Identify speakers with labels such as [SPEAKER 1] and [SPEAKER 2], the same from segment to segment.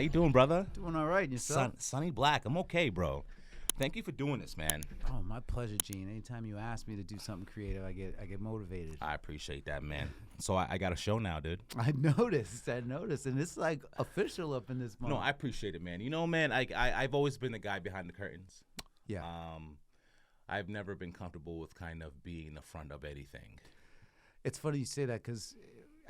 [SPEAKER 1] you doing, brother?
[SPEAKER 2] Doing all right, yourself?
[SPEAKER 1] Sunny Black. I'm okay, bro. Thank you for doing this, man.
[SPEAKER 2] Oh, my pleasure, Gene. Anytime you ask me to do something creative, I get motivated.
[SPEAKER 1] I appreciate that, man. So I got a show now, dude.
[SPEAKER 2] I noticed, and it's like official up in this moment.
[SPEAKER 1] No, I appreciate it, man. You know, man, I've always been the guy behind the curtains.
[SPEAKER 2] Yeah.
[SPEAKER 1] I've never been comfortable with kind of being the front of anything.
[SPEAKER 2] It's funny you say that because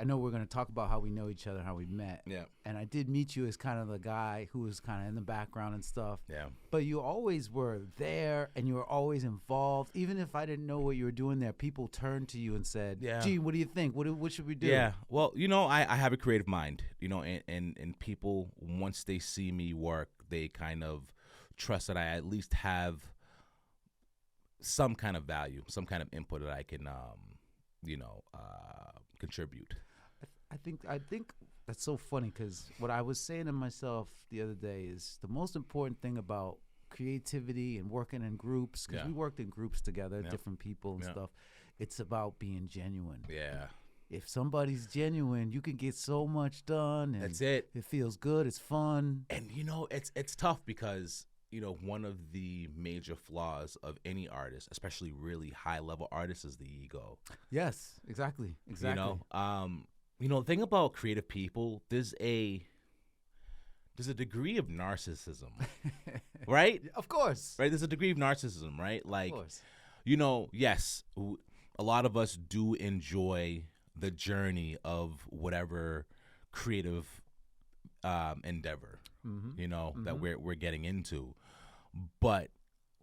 [SPEAKER 2] I know we're going to talk about how we know each other, how we met.
[SPEAKER 1] Yeah.
[SPEAKER 2] And I did meet you as kind of the guy who was kind of in the background and stuff.
[SPEAKER 1] Yeah.
[SPEAKER 2] But you always were there and you were always involved. Even if I didn't know what you were doing there, people turned to you and said,
[SPEAKER 1] Yeah.
[SPEAKER 2] Gene, what do you think? What should we do?
[SPEAKER 1] Yeah. Well, you know, I have a creative mind, you know, and people, once they see me work, they kind of trust that I at least have some kind of value, some kind of input that I can, contribute.
[SPEAKER 2] I think that's so funny because what I was saying to myself the other day is the most important thing about creativity and working in groups, because we worked in groups together, different people and stuff. It's about being genuine.
[SPEAKER 1] Yeah.
[SPEAKER 2] If somebody's genuine, you can get so much done. And
[SPEAKER 1] that's it.
[SPEAKER 2] It feels good. It's fun.
[SPEAKER 1] And, you know, it's tough because, you know, one of the major flaws of any artist, especially really high-level artists, is the ego.
[SPEAKER 2] Yes, exactly.
[SPEAKER 1] You know, the thing about creative people, there's a degree of narcissism, right?
[SPEAKER 2] Of course.
[SPEAKER 1] Right? There's a degree of narcissism, right? Like,
[SPEAKER 2] of course.
[SPEAKER 1] You know, yes, a lot of us do enjoy the journey of whatever creative endeavor, you know, that we're getting into. But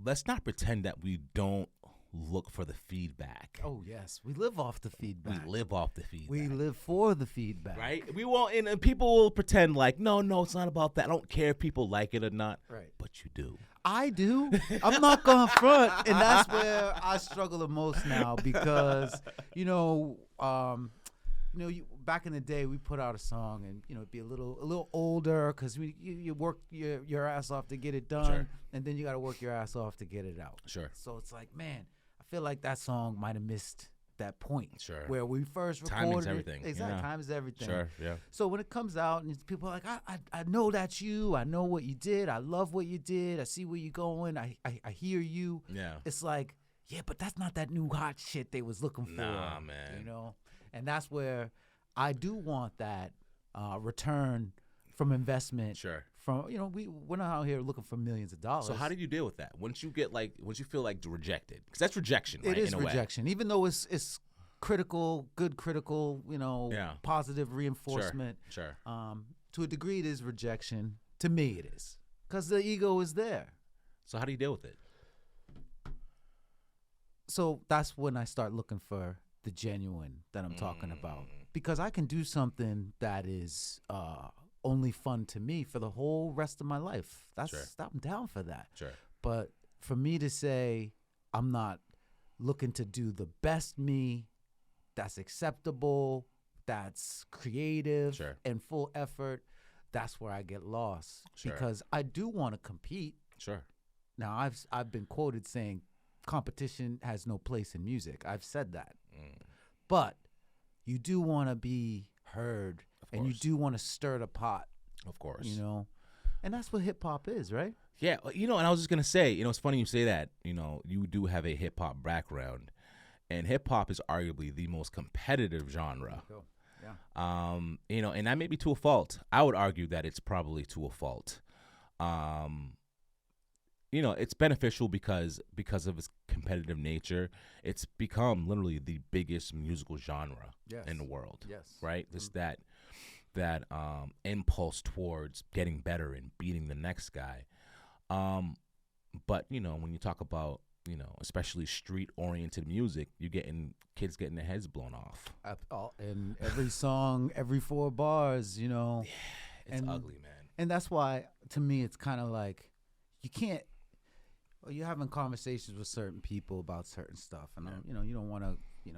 [SPEAKER 1] let's not pretend that we don't look for the feedback.
[SPEAKER 2] Oh, yes. We live off the feedback.
[SPEAKER 1] We live off the feedback.
[SPEAKER 2] We live for the feedback.
[SPEAKER 1] Right? We won't, and people will pretend like, no, it's not about that. I don't care if people like it or not.
[SPEAKER 2] Right.
[SPEAKER 1] But you do.
[SPEAKER 2] I do. I'm not going to front. And that's where I struggle the most now because, back in the day, we put out a song and, it'd be a little older because you work your ass off to get it done.
[SPEAKER 1] Sure.
[SPEAKER 2] And then you got to work your ass off to get it out.
[SPEAKER 1] Sure.
[SPEAKER 2] So it's like, man, I feel like that song might have missed that point.
[SPEAKER 1] Sure.
[SPEAKER 2] Where we first recorded
[SPEAKER 1] Time is everything.
[SPEAKER 2] Exactly.
[SPEAKER 1] Yeah.
[SPEAKER 2] Time is everything.
[SPEAKER 1] Sure, yeah.
[SPEAKER 2] So when it comes out and people are like, I know that's you. I know what you did. I love what you did. I see where you're going. I hear you.
[SPEAKER 1] Yeah.
[SPEAKER 2] It's like, yeah, but that's not that new hot shit they was looking for.
[SPEAKER 1] Nah, man.
[SPEAKER 2] And that's where I do want that return from investment.
[SPEAKER 1] Sure.
[SPEAKER 2] From we're not out here looking for millions of dollars.
[SPEAKER 1] So how did you deal with that? Once you feel like rejected, because that's rejection, right?
[SPEAKER 2] It is
[SPEAKER 1] in a
[SPEAKER 2] rejection, even though it's critical, good critical, positive reinforcement.
[SPEAKER 1] Sure.
[SPEAKER 2] To a degree, it is rejection. To me, it is because the ego is there.
[SPEAKER 1] So how do you deal with it?
[SPEAKER 2] So that's when I start looking for the genuine that I'm talking about, because I can do something that is only fun to me for the whole rest of my life. I'm down for that.
[SPEAKER 1] Sure.
[SPEAKER 2] But for me to say I'm not looking to do the best me, that's acceptable, that's creative and full effort, that's where I get lost.
[SPEAKER 1] Sure.
[SPEAKER 2] Because I do want to compete.
[SPEAKER 1] Sure.
[SPEAKER 2] Now I've been quoted saying competition has no place in music. I've said that. But you do want to be heard, and you do want to stir the pot.
[SPEAKER 1] Of course.
[SPEAKER 2] And that's what hip hop is, right?
[SPEAKER 1] Yeah, and I was just going to say, it's funny you say that. You do have a hip hop background, and hip hop is arguably the most competitive genre.
[SPEAKER 2] Cool. Yeah.
[SPEAKER 1] And that may be to a fault. I would argue that it's probably to a fault. It's beneficial because of its competitive nature. It's become literally the biggest musical genre in the world.
[SPEAKER 2] Yes.
[SPEAKER 1] Right? Just that impulse towards getting better and beating the next guy. But when you talk about, especially street-oriented music, you're getting kids getting their heads blown off.
[SPEAKER 2] And every song, every 4 bars,
[SPEAKER 1] Yeah, it's ugly, man.
[SPEAKER 2] And that's why, to me, it's kind of like you can't. You're having conversations with certain people about certain stuff, and you don't want to,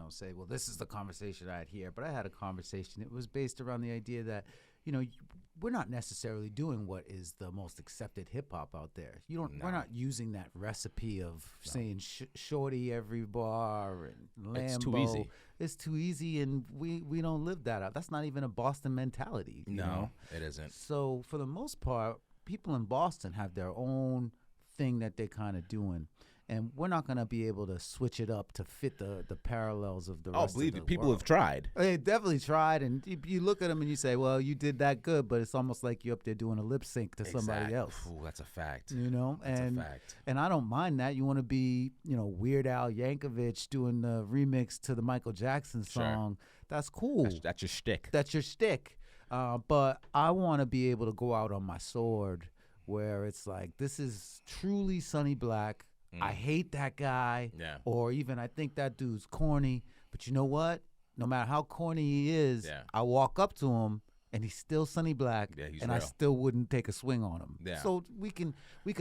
[SPEAKER 2] say, well, this is the conversation I had here. But I had a conversation. It was based around the idea that we're not necessarily doing what is the most accepted hip hop out there. We're not using that recipe of saying shorty every bar and Lambo.
[SPEAKER 1] It's too easy.
[SPEAKER 2] It's too easy, and we don't live that out. That's not even a Boston mentality. You know?
[SPEAKER 1] It isn't.
[SPEAKER 2] So for the most part, people in Boston have their own thing that they're kind of doing. And we're not going to be able to switch it up to fit the parallels of the rest of the world.
[SPEAKER 1] Oh, believe it. People have tried.
[SPEAKER 2] They definitely tried. And you look at them and you say, well, you did that good, but it's almost like you're up there doing a lip sync to somebody else.
[SPEAKER 1] Ooh, that's a fact.
[SPEAKER 2] That's
[SPEAKER 1] a fact.
[SPEAKER 2] And I don't mind that. You want to be, Weird Al Yankovic doing the remix to the Michael Jackson song. Sure. That's cool.
[SPEAKER 1] That's your shtick.
[SPEAKER 2] That's your shtick. But I want to be able to go out on my sword where it's like, this is truly Sonny Black. I hate that guy, or even I think that dude's corny. But you know what? No matter how corny he is, I walk up to him and he's still Sonny Black, and real. I still wouldn't take a swing on him. Yeah. So we can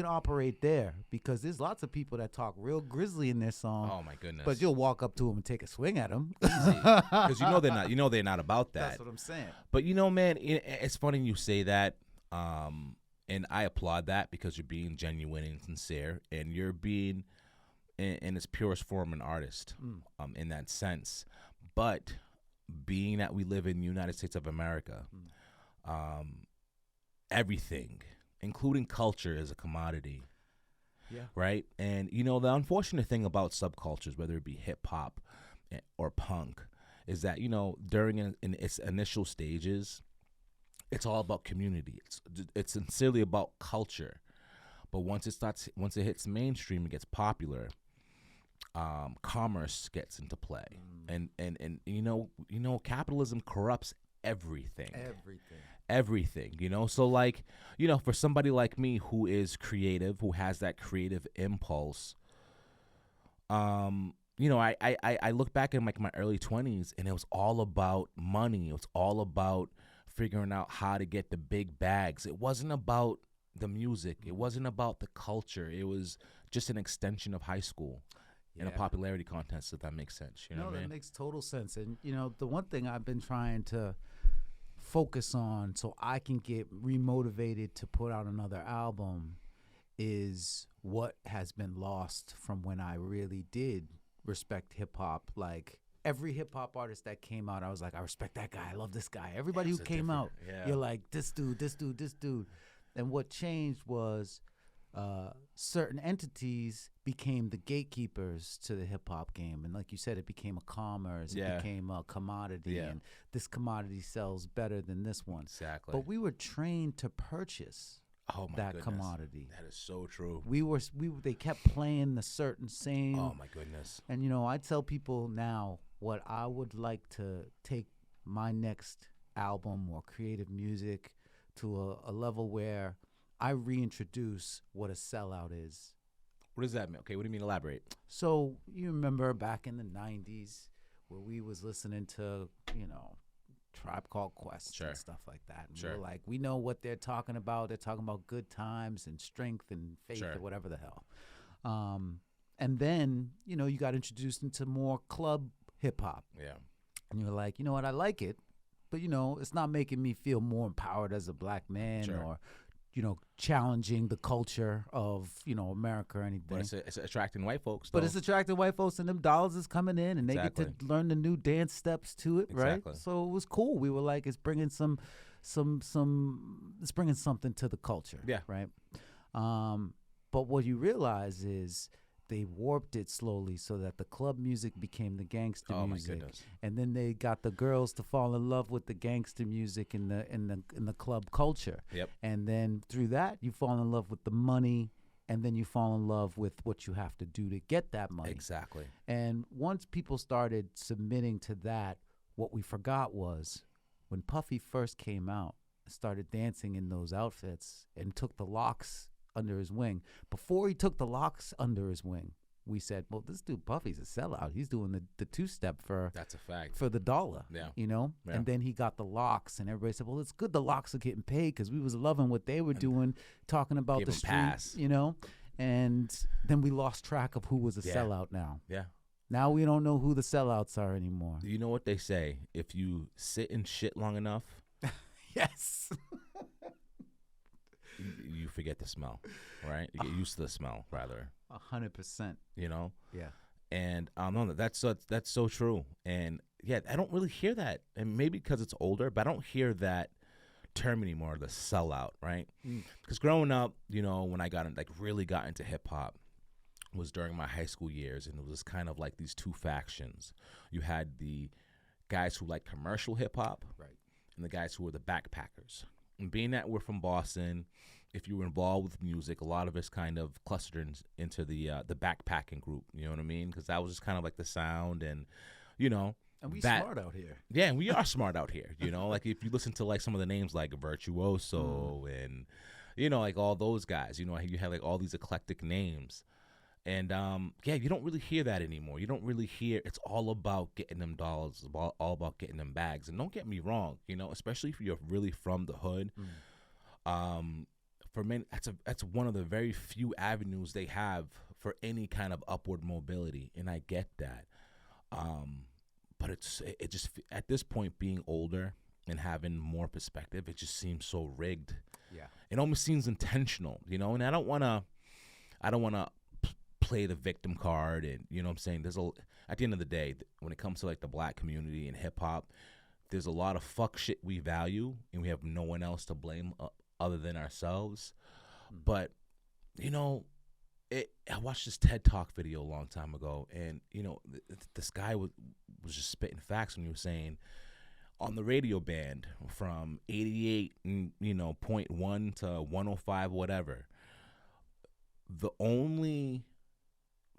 [SPEAKER 2] operate there because there's lots of people that talk real grizzly in their song.
[SPEAKER 1] Oh my goodness!
[SPEAKER 2] But you'll walk up to them and take a swing at them
[SPEAKER 1] because they're not. They're not about that.
[SPEAKER 2] That's what I'm saying.
[SPEAKER 1] But man, it's funny you say that. And I applaud that because you're being genuine and sincere, and you're being, in its purest form, an artist in that sense. But being that we live in the United States of America, everything, including culture, is a commodity. Yeah. Right? And, the unfortunate thing about subcultures, whether it be hip-hop or punk, is that, during in its initial stages, it's all about community. It's sincerely about culture, but once it hits mainstream and gets popular, commerce gets into play, and capitalism corrupts everything. Everything. So for somebody like me who is creative, who has that creative impulse, I look back in my early 20s, and it was all about money. It was all about figuring out how to get the big bags. It wasn't about the music. It wasn't about the culture. It was just an extension of high school and a popularity contest, if that makes sense. You know what I mean?
[SPEAKER 2] That makes total sense. And, the one thing I've been trying to focus on so I can get remotivated to put out another album is what has been lost from when I really did respect hip-hop. Like, every hip-hop artist that came out, I was like, I respect that guy. I love this guy. Everybody who came out, you're like, this dude. And what changed was certain entities became the gatekeepers to the hip-hop game. And like you said, it became a commerce. It became a commodity. And this commodity sells better than this one.
[SPEAKER 1] Exactly.
[SPEAKER 2] But we were trained to purchase that commodity.
[SPEAKER 1] That is so true.
[SPEAKER 2] They kept playing the certain same.
[SPEAKER 1] Oh my goodness.
[SPEAKER 2] And I tell people now what I would like to take my next album or creative music to a level where I reintroduce what a sellout is.
[SPEAKER 1] What does that mean? Okay, what do you mean? Elaborate.
[SPEAKER 2] So you remember back in the 90s where we was listening to, Tribe Called Quest and stuff like that. And we're like, we know what they're talking about. They're talking about good times and strength and faith or whatever the hell. And then, you got introduced into more club hip-hop. Yeah. And you're like, you know what, I like it, but, it's not making me feel more empowered as a black man or, challenging the culture of, America or anything.
[SPEAKER 1] But it's attracting white folks, though.
[SPEAKER 2] But it's attracting white folks, and them dollars is coming in, and they get to learn the new dance steps to it, right? So it was cool. We were like, it's bringing it's bringing something to the culture, right? But what you realize is they warped it slowly so that the club music became the gangster music. My goodness. And then they got the girls to fall in love with the gangster music in the club culture. Yep. And then through that you fall in love with the money, and then you fall in love with what you have to do to get that money.
[SPEAKER 1] Exactly.
[SPEAKER 2] And once people started submitting to that, what we forgot was when Puffy first came out and started dancing in those outfits and took the locks under his wing. Before he took the locks under his wing, we said, well, this dude Puffy's a sellout. He's doing the two-step for
[SPEAKER 1] that's a fact
[SPEAKER 2] for the dollar. Yeah. Yeah. And then he got the locks, and everybody said, well, it's good the locks are getting paid because we was loving what they were doing, talking about the streets, and then we lost track of who was a sellout now. Yeah. Now we don't know who the sellouts are anymore.
[SPEAKER 1] You know what they say? If you sit in shit long enough,
[SPEAKER 2] Yes.
[SPEAKER 1] You forget the smell, right? You get used to the smell, rather.
[SPEAKER 2] 100%.
[SPEAKER 1] You know?
[SPEAKER 2] Yeah.
[SPEAKER 1] And no, that's so true. And yeah, I don't really hear that. And maybe because it's older, but I don't hear that term anymore, the sellout, right? Because growing up, you know, when I really got into hip hop was during my high school years, and it was kind of like these two factions. You had the guys who like commercial hip hop,
[SPEAKER 2] right,
[SPEAKER 1] and the guys who were the backpackers. And being that we're from Boston, if you were involved with music, a lot of us kind of clustered into the backpacking group. You know what I mean? Because that was just kind of like the sound, and you know.
[SPEAKER 2] And we smart out here.
[SPEAKER 1] Yeah, and we are smart out here. You know, like if you listen to like some of the names like Virtuoso and you know like all those guys. You know, you have like all these eclectic names. And yeah, you don't really hear that anymore. You don't really hear. It's all about getting them dollars. It's all about getting them bags. And don't get me wrong, you know, especially if you're really from the hood. For many, that's one of the very few avenues they have for any kind of upward mobility, and I get that. But it just at this point, being older and having more perspective, it just seems so rigged.
[SPEAKER 2] Yeah,
[SPEAKER 1] it almost seems intentional, you know. And I don't wanna play the victim card, and you know what I'm saying. At the end of the day, when it comes to like the black community and hip hop, there's a lot of fuck shit we value, and we have no one else to blame other than ourselves. But you know, I watched this TED Talk video a long time ago, and you know, this guy was just spitting facts when he was saying on the radio band from 88, you know, 0.1 to 105, whatever. The only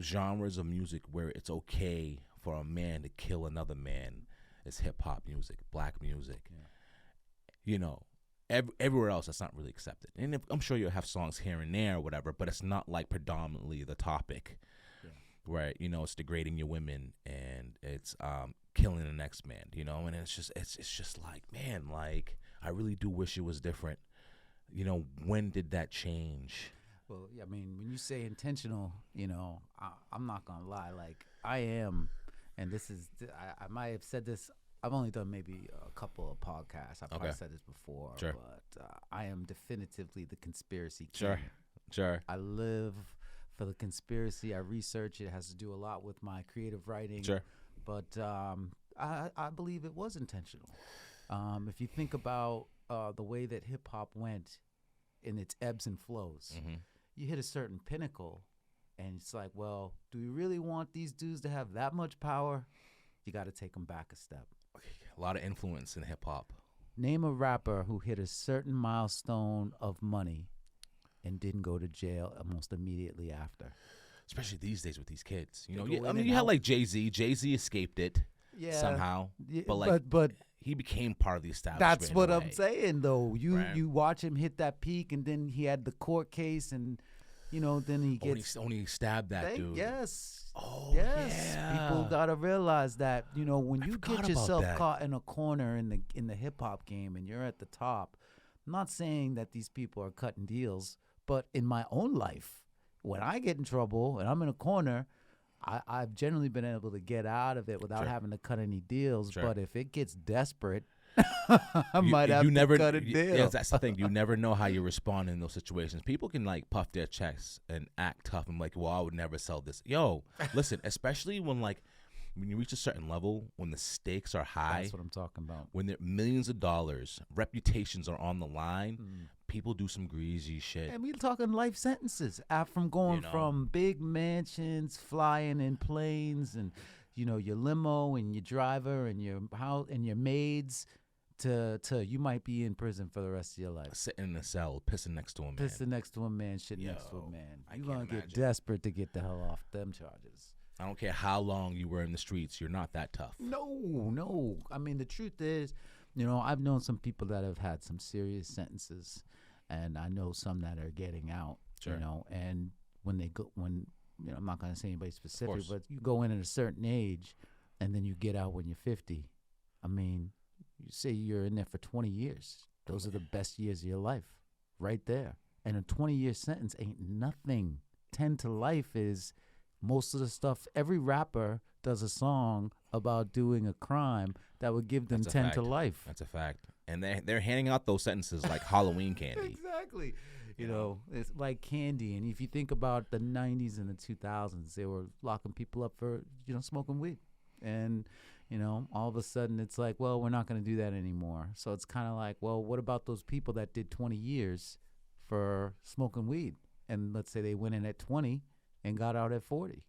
[SPEAKER 1] genres of music where it's okay for a man to kill another man is hip hop music, black music. Yeah. You know, everywhere else that's not really accepted. And I'm sure you'll have songs here and there or whatever, but it's not like predominantly the topic. Yeah. Where, you know, it's degrading your women and it's killing the next man, you know, and it's just like, man, like I really do wish it was different. You know, when did that change?
[SPEAKER 2] Well, I mean, when you say intentional, you know, I'm not going to lie. Like, I am, and this is, I might have said this. I've only done maybe a couple of podcasts. I've probably said this before.
[SPEAKER 1] Sure.
[SPEAKER 2] But I am definitively the conspiracy king.
[SPEAKER 1] Sure.
[SPEAKER 2] I live for the conspiracy. I research it. It has to do a lot with my creative writing.
[SPEAKER 1] Sure.
[SPEAKER 2] But I believe it was intentional. If you think about the way that hip-hop went in its ebbs and flows, you hit a certain pinnacle, and it's like, well, do we really want these dudes to have that much power? You got to take them back a step.
[SPEAKER 1] A lot of influence in hip-hop.
[SPEAKER 2] Name a rapper who hit a certain milestone of money and didn't go to jail almost immediately after.
[SPEAKER 1] Especially these days with these kids. You know, I mean, you had like Jay-Z. Jay-Z escaped it somehow.
[SPEAKER 2] Yeah,
[SPEAKER 1] but like,
[SPEAKER 2] but
[SPEAKER 1] he became part of the establishment.
[SPEAKER 2] That's what I'm saying, though. You watch him hit that peak, and then he had the court case, and you know, then he gets
[SPEAKER 1] only stabbed that dude.
[SPEAKER 2] Yes.
[SPEAKER 1] Oh,
[SPEAKER 2] yes.
[SPEAKER 1] Yeah.
[SPEAKER 2] People gotta realize that, you know, when you get yourself caught in a corner in the hip hop game, and you're at the top. I'm not saying that these people are cutting deals, but in my own life, when I get in trouble and I'm in a corner, I've generally been able to get out of it without having to cut any deals. But if it gets desperate, I might have to cut a deal.
[SPEAKER 1] Yeah, that's the thing. You never know how you respond in those situations. People can like puff their chests and act tough and like, well, I would never sell this. Yo, listen, especially when you reach a certain level, when the stakes are high.
[SPEAKER 2] That's what I'm talking about.
[SPEAKER 1] When there are millions of dollars, reputations are on the line. People do some greasy shit.
[SPEAKER 2] And we're talking life sentences from going from big mansions, flying in planes, and you know your limo and your driver and your house and your maids, to you might be in prison for the rest of your life.
[SPEAKER 1] Sitting in a cell, pissing next to a man.
[SPEAKER 2] Pissing next to a man, shit next to a man. You're gonna get desperate to get the hell off them charges.
[SPEAKER 1] I don't care how long you were in the streets. You're not that tough.
[SPEAKER 2] No. I mean, the truth is, you know, I've known some people that have had some serious sentences, and I know some that are getting out.
[SPEAKER 1] Sure.
[SPEAKER 2] You know, and when you know, I'm not going to say anybody specific, but you go in at a certain age, and then you get out when you're 50. I mean, you say you're in there for 20 years. Those are the best years of your life, right there. And a 20-year sentence ain't nothing. 10 to life is most of the stuff. Every rapper does a song about doing a crime that would give them 10 to life.
[SPEAKER 1] That's a fact. And they're handing out those sentences like Halloween candy.
[SPEAKER 2] Exactly. You know, it's like candy. And if you think about the 90s and the 2000s, they were locking people up for, smoking weed. And, all of a sudden it's like, well, we're not going to do that anymore. So it's kind of like, well, what about those people that did 20 years for smoking weed? And let's say they went in at 20 and got out at 40.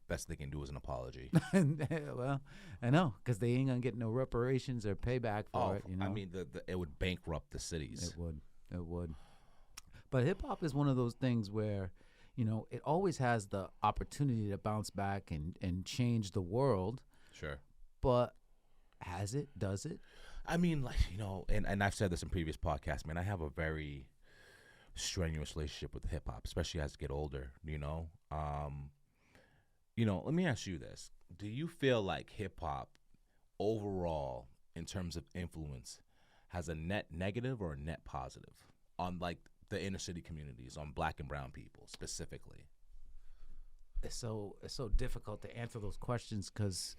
[SPEAKER 1] Best they can do is an apology.
[SPEAKER 2] Well, I know, because they ain't going to get no reparations or payback for it.
[SPEAKER 1] I mean, it would bankrupt the cities.
[SPEAKER 2] It would. But hip-hop is one of those things where, it always has the opportunity to bounce back and change the world.
[SPEAKER 1] Sure.
[SPEAKER 2] But has it? Does it?
[SPEAKER 1] I mean, like, and I've said this in previous podcasts, man, I have a very strenuous relationship with hip-hop, especially as I get older, let me ask you this. Do you feel like hip-hop overall, in terms of influence, has a net negative or a net positive on, like, the inner city communities, on black and brown people specifically?
[SPEAKER 2] It's so difficult to answer those questions because,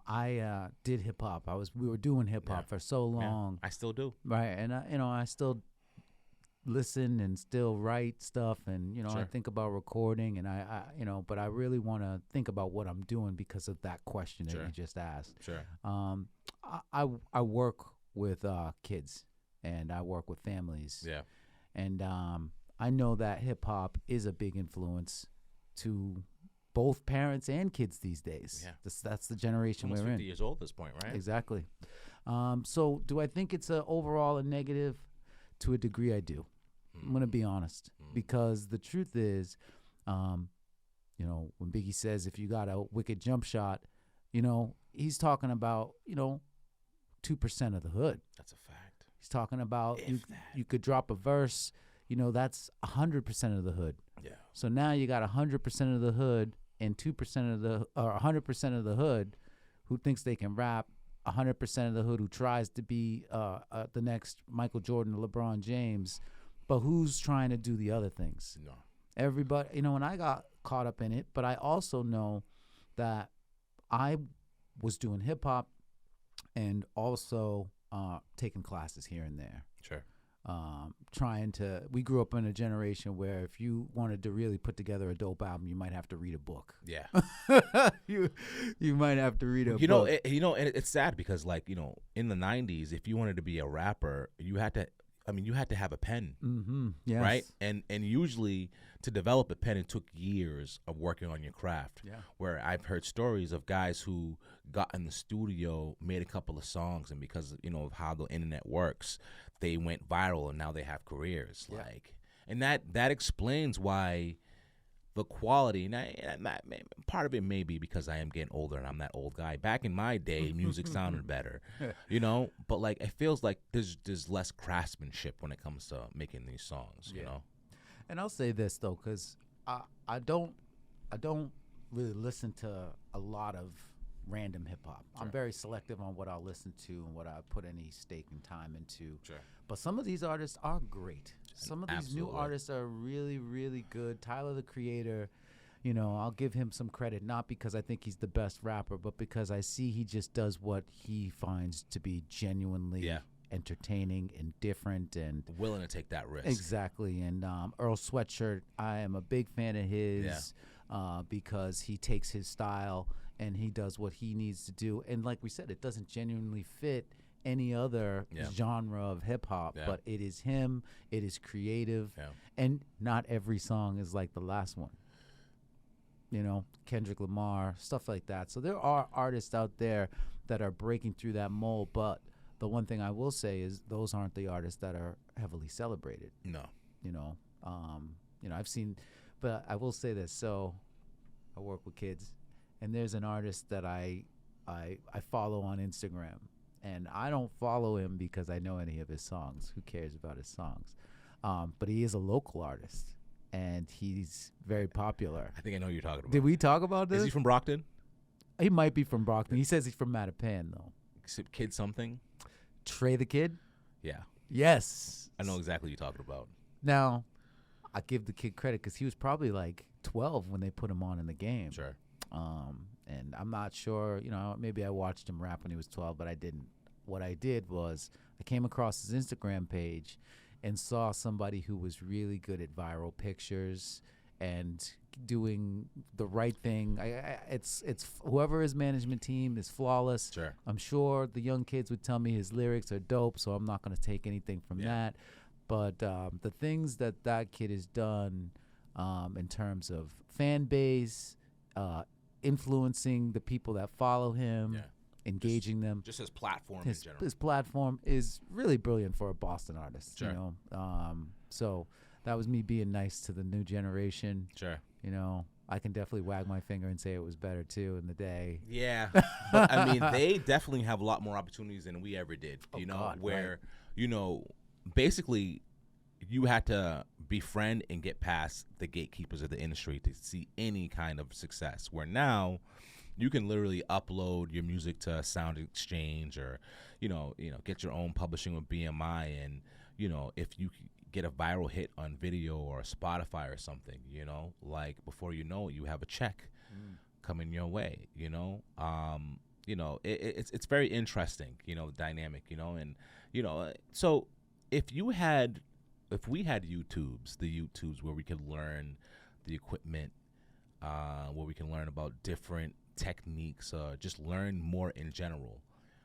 [SPEAKER 2] I did hip-hop. We were doing hip-hop for so long.
[SPEAKER 1] Yeah, I still do.
[SPEAKER 2] Right, and, I still listen and still write stuff, and
[SPEAKER 1] Sure.
[SPEAKER 2] I think about recording, and I but I really want to think about what I'm doing because of that question that you just asked.
[SPEAKER 1] Sure.
[SPEAKER 2] I work with kids, and I work with families.
[SPEAKER 1] Yeah.
[SPEAKER 2] And I know that hip hop is a big influence to both parents and kids these days.
[SPEAKER 1] Yeah.
[SPEAKER 2] That's the generation
[SPEAKER 1] Almost
[SPEAKER 2] we're
[SPEAKER 1] 50
[SPEAKER 2] in.
[SPEAKER 1] years old at this point, right?
[SPEAKER 2] Exactly. So do I think it's overall a negative? To a degree, I do. I'm going to be honest, because the truth is, when Biggie says, if you got a wicked jump shot, he's talking about, 2% of the hood.
[SPEAKER 1] That's a fact.
[SPEAKER 2] He's talking about you could drop a verse, that's 100% of the hood.
[SPEAKER 1] Yeah.
[SPEAKER 2] So now you got 100% of the hood and 100% of the hood who thinks they can rap, 100% of the hood who tries to be the next Michael Jordan or LeBron James, but who's trying to do the other things?
[SPEAKER 1] No.
[SPEAKER 2] Everybody, and I got caught up in it, but I also know that I was doing hip hop and also taking classes here and there.
[SPEAKER 1] Sure.
[SPEAKER 2] We grew up in a generation where if you wanted to really put together a dope album, you might have to read a book.
[SPEAKER 1] Yeah.
[SPEAKER 2] you might have to read a book.
[SPEAKER 1] It's sad because, like, in the 90s, if you wanted to be a rapper, you had to have a pen.
[SPEAKER 2] Mm-hmm. Yes.
[SPEAKER 1] Right? And usually to develop a pen, it took years of working on your craft.
[SPEAKER 2] Yeah.
[SPEAKER 1] Where I've heard stories of guys who got in the studio, made a couple of songs, and because of how the internet works, they went viral and now they have careers.
[SPEAKER 2] Yeah.
[SPEAKER 1] And that explains why the quality, and part of it may be because I am getting older and I'm that old guy. Back in my day, music sounded better, but like it feels like there's less craftsmanship when it comes to making these songs,
[SPEAKER 2] And I'll say this though, because I don't really listen to a lot of random hip hop.
[SPEAKER 1] Sure.
[SPEAKER 2] I'm very selective on what I'll listen to and what I put any stake and time into.
[SPEAKER 1] Sure.
[SPEAKER 2] But some of these artists are great. Some of these
[SPEAKER 1] Absolutely.
[SPEAKER 2] new artists are really, really good. Tyler, the Creator, I'll give him some credit, not because I think he's the best rapper, but because I see he just does what he finds to be genuinely entertaining and different and
[SPEAKER 1] willing to take that risk.
[SPEAKER 2] Exactly. And Earl Sweatshirt, I am a big fan of his because he takes his style and he does what he needs to do. And like we said, it doesn't genuinely fit any other genre of hip-hop, but it is him, it is creative, and not every song is like the last one. Kendrick Lamar, stuff like that. So there are artists out there that are breaking through that mold, but the one thing I will say is those aren't the artists that are heavily celebrated.
[SPEAKER 1] No.
[SPEAKER 2] I've seen, but I will say this. So I work with kids, and there's an artist that I follow on Instagram, and I don't follow him because I know any of his songs. Who cares about his songs? But he is a local artist, and he's very popular.
[SPEAKER 1] I think I know who you're talking about.
[SPEAKER 2] Did we talk about this?
[SPEAKER 1] Is he from Brockton?
[SPEAKER 2] He might be from Brockton. He says he's from Mattapan, though.
[SPEAKER 1] Kid something?
[SPEAKER 2] Trey the Kid?
[SPEAKER 1] Yeah.
[SPEAKER 2] Yes.
[SPEAKER 1] I know exactly what you're talking about.
[SPEAKER 2] Now, I give the kid credit because he was probably like 12 when they put him on in the game.
[SPEAKER 1] Sure.
[SPEAKER 2] And I'm not sure, maybe I watched him rap when he was 12, but I didn't. What I did was I came across his Instagram page and saw somebody who was really good at viral pictures and doing the right thing. It's whoever his management team is flawless.
[SPEAKER 1] Sure.
[SPEAKER 2] I'm sure the young kids would tell me his lyrics are dope, so I'm not going to take anything from that. But the things that kid has done in terms of fan base, influencing the people that follow him, engaging them.
[SPEAKER 1] Just his platform in general.
[SPEAKER 2] His platform is really brilliant for a Boston artist,
[SPEAKER 1] Sure.
[SPEAKER 2] So that was me being nice to the new generation.
[SPEAKER 1] Sure.
[SPEAKER 2] I can definitely wag my finger and say it was better, too, in the day.
[SPEAKER 1] Yeah. But, I mean, they definitely have a lot more opportunities than we ever did, where, basically you had to befriend and get past the gatekeepers of the industry to see any kind of success, where now you can literally upload your music to Sound Exchange or, get your own publishing with BMI. And, if you get a viral hit on video or Spotify or something, like before you know it, you have a check coming your way, it's very interesting, the dynamic, and, so if we had YouTubes where we could learn the equipment, where we can learn about different techniques, just learn more in general,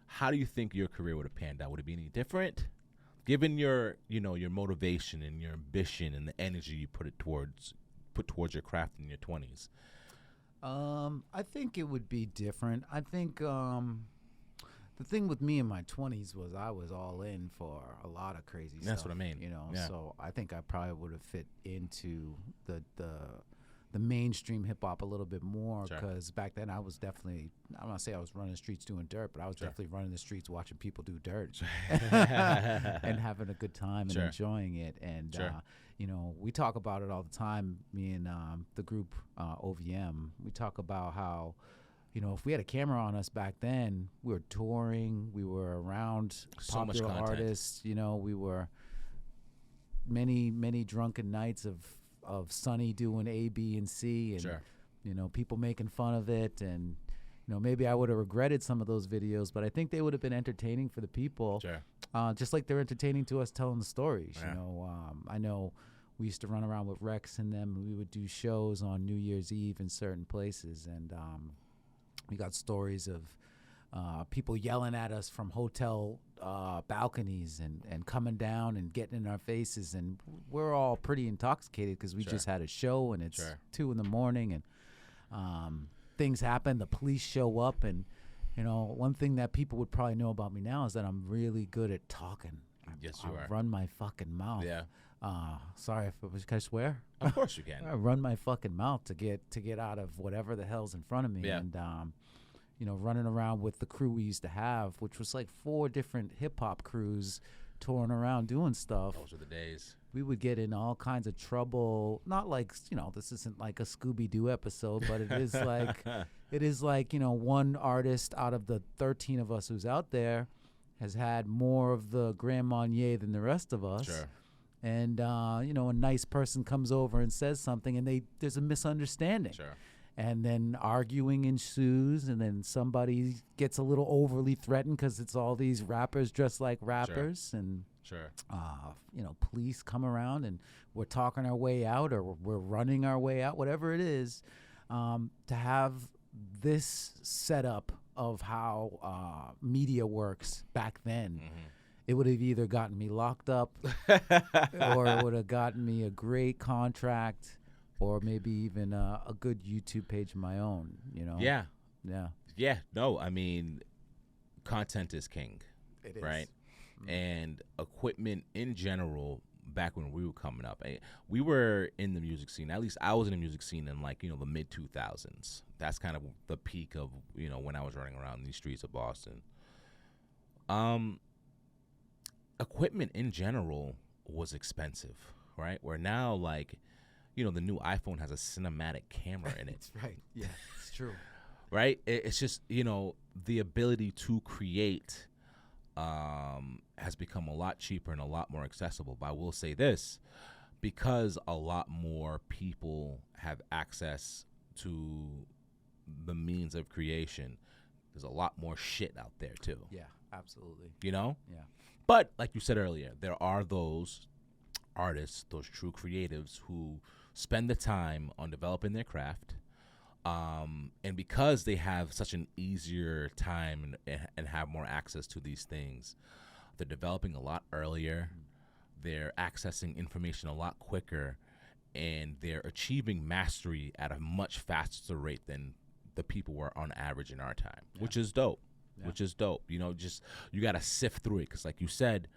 [SPEAKER 1] how do you think your career would have panned out? Would it be any different? Given your motivation and your ambition and the energy you put towards your craft in your 20s?
[SPEAKER 2] I think it would be different. I think the thing with me in my 20s was I was all in for a lot of crazy stuff.
[SPEAKER 1] That's what I mean.
[SPEAKER 2] So I think I probably would have fit into the mainstream hip hop a little bit more, because back then I was definitely, I'm not say I was running the streets doing dirt, but I was definitely running the streets watching people do dirt and having a good time and enjoying it. And we talk about it all the time. Me and the group OVM, we talk about how, if we had a camera on us back then, we were touring, we were around popular artists. We were many drunken nights of Sonny doing A, B, and C, and people making fun of it, and maybe I would have regretted some of those videos, but I think they would have been entertaining for the people, just like they're entertaining to us telling the stories. I know we used to run around with Rex and them, and we would do shows on New Year's Eve in certain places, and we got stories of people yelling at us from hotel balconies and coming down and getting in our faces, and we're all pretty intoxicated because we just had a show, and it's 2 a.m, and things happen. The police show up, and one thing that people would probably know about me now is that I'm really good at talking.
[SPEAKER 1] Yes, you are.
[SPEAKER 2] Run my fucking mouth.
[SPEAKER 1] Yeah.
[SPEAKER 2] Sorry if it was. Can I swear?
[SPEAKER 1] Of course you can.
[SPEAKER 2] I run my fucking mouth to get out of whatever the hell's in front of me.
[SPEAKER 1] Yeah.
[SPEAKER 2] And running around with the crew we used to have, which was like 4 different hip hop crews touring around doing stuff.
[SPEAKER 1] Those were the days.
[SPEAKER 2] We would get in all kinds of trouble. Not like, this isn't like a Scooby-Doo episode, but it is like, one artist out of the 13 of us who's out there has had more of the Grand Marnier than the rest of us.
[SPEAKER 1] Sure.
[SPEAKER 2] And, a nice person comes over and says something, and there's a misunderstanding.
[SPEAKER 1] Sure.
[SPEAKER 2] And then arguing ensues, and then somebody gets a little overly threatened because it's all these rappers dressed like rappers. And, police come around, and we're talking our way out, or we're running our way out, whatever it is, to have this setup of how media works back then. Mm-hmm. It would have either gotten me locked up or it would have gotten me a great contract, or maybe even a good YouTube page of my own,
[SPEAKER 1] Yeah.
[SPEAKER 2] Yeah.
[SPEAKER 1] Yeah. No, I mean, content is king.
[SPEAKER 2] It is.
[SPEAKER 1] Right? Mm-hmm. And equipment in general, back when we were coming up, we were in the music scene. At least I was in the music scene in the mid 2000s. That's kind of the peak of, when I was running around these streets of Boston. Equipment in general was expensive, right? Where now, the new iPhone has a cinematic camera in it.
[SPEAKER 2] That's right. Yeah, it's true.
[SPEAKER 1] Right? It's just, the ability to create has become a lot cheaper and a lot more accessible. But I will say this, because a lot more people have access to the means of creation, there's a lot more shit out there too.
[SPEAKER 2] Yeah, absolutely.
[SPEAKER 1] You know?
[SPEAKER 2] Yeah.
[SPEAKER 1] But like you said earlier, there are those artists, those true creatives who spend the time on developing their craft. And because they have such an easier time and have more access to these things, they're developing a lot earlier. They're accessing information a lot quicker, and they're achieving mastery at a much faster rate than the people were on average in our time, which is dope. Which is dope. You know, just you got to sift through it because, like you said,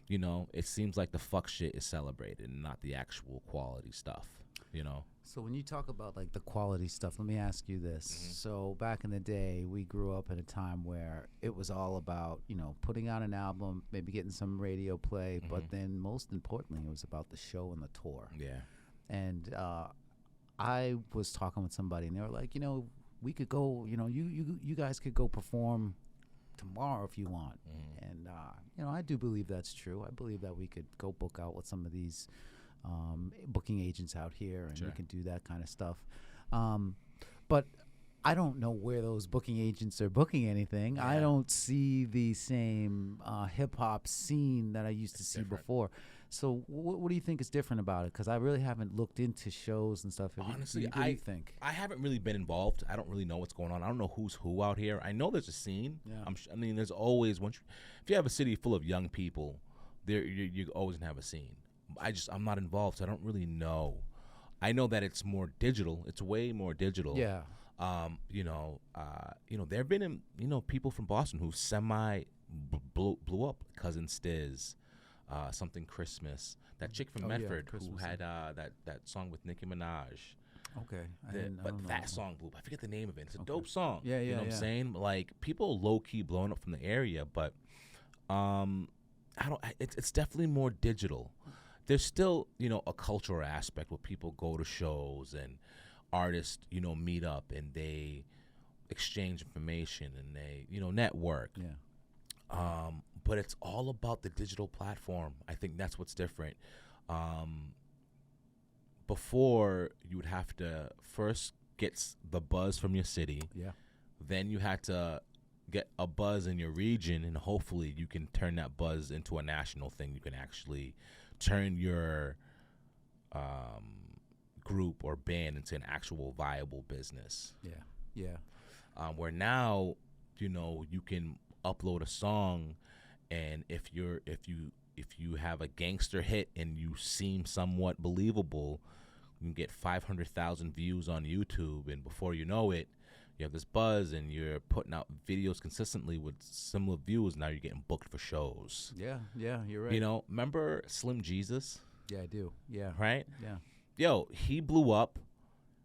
[SPEAKER 1] you know, it seems like the fuck shit is celebrated and not the actual quality stuff, you know?
[SPEAKER 2] So when you talk about like the quality stuff, let me ask you this. So back in the day, we grew up in a time where it was all about, you know, putting out an album, maybe getting some radio play, but then most importantly, it was about the show and the tour.
[SPEAKER 1] Yeah.
[SPEAKER 2] And I was talking with somebody, and they were like, you know, we could go, you know, you guys could go perform tomorrow if you want. And, you know, I do believe that's true. I believe that we could go book out with some of these booking agents out here, and we can do that kind of stuff. But I don't know where those booking agents are booking anything. I don't see the same hip-hop scene that I used to see before. So what do you think is different about it? Because I really haven't looked into shows and stuff.
[SPEAKER 1] Honestly,
[SPEAKER 2] what do you think?
[SPEAKER 1] I haven't really been involved. I don't really know what's going on. I don't know who's who out here. I know there's a scene.
[SPEAKER 2] Yeah.
[SPEAKER 1] I mean, there's always, if you have a city full of young people, you're always going to have a scene. I'm not involved, so I don't really know. I know that it's more digital. It's way more digital.
[SPEAKER 2] Yeah.
[SPEAKER 1] You know, there have been, people from Boston who blew up. Cousin Stiz, Something Christmas. That chick from Medford who had that song with Nicki Minaj.
[SPEAKER 2] Okay.
[SPEAKER 1] But that song blew up. I forget the name of it. It's a dope song.
[SPEAKER 2] Yeah,
[SPEAKER 1] you know what I'm saying? Like, people low-key blowing up from the area, but it's definitely more digital. There's still, a cultural aspect where people go to shows and artists, meet up and they exchange information and they, network.
[SPEAKER 2] Yeah.
[SPEAKER 1] But it's all about the digital platform. I think that's what's different. Before, you would have to first get the buzz from your city.
[SPEAKER 2] Yeah. Then
[SPEAKER 1] you had to get a buzz in your region, and hopefully you can turn that buzz into a national thing. You can actually turn your group or band into an actual viable business.
[SPEAKER 2] Yeah.
[SPEAKER 1] Where now, you can upload a song, and if you have a gangster hit and you seem somewhat believable, you can get 500,000 views on YouTube, and before you know it, you have this buzz and you're putting out videos consistently with similar views. Now you're getting booked for shows.
[SPEAKER 2] Yeah, you're right.
[SPEAKER 1] Remember Slim Jesus?
[SPEAKER 2] Yeah, I do. Yeah.
[SPEAKER 1] Right?
[SPEAKER 2] Yeah.
[SPEAKER 1] Yo, he blew up.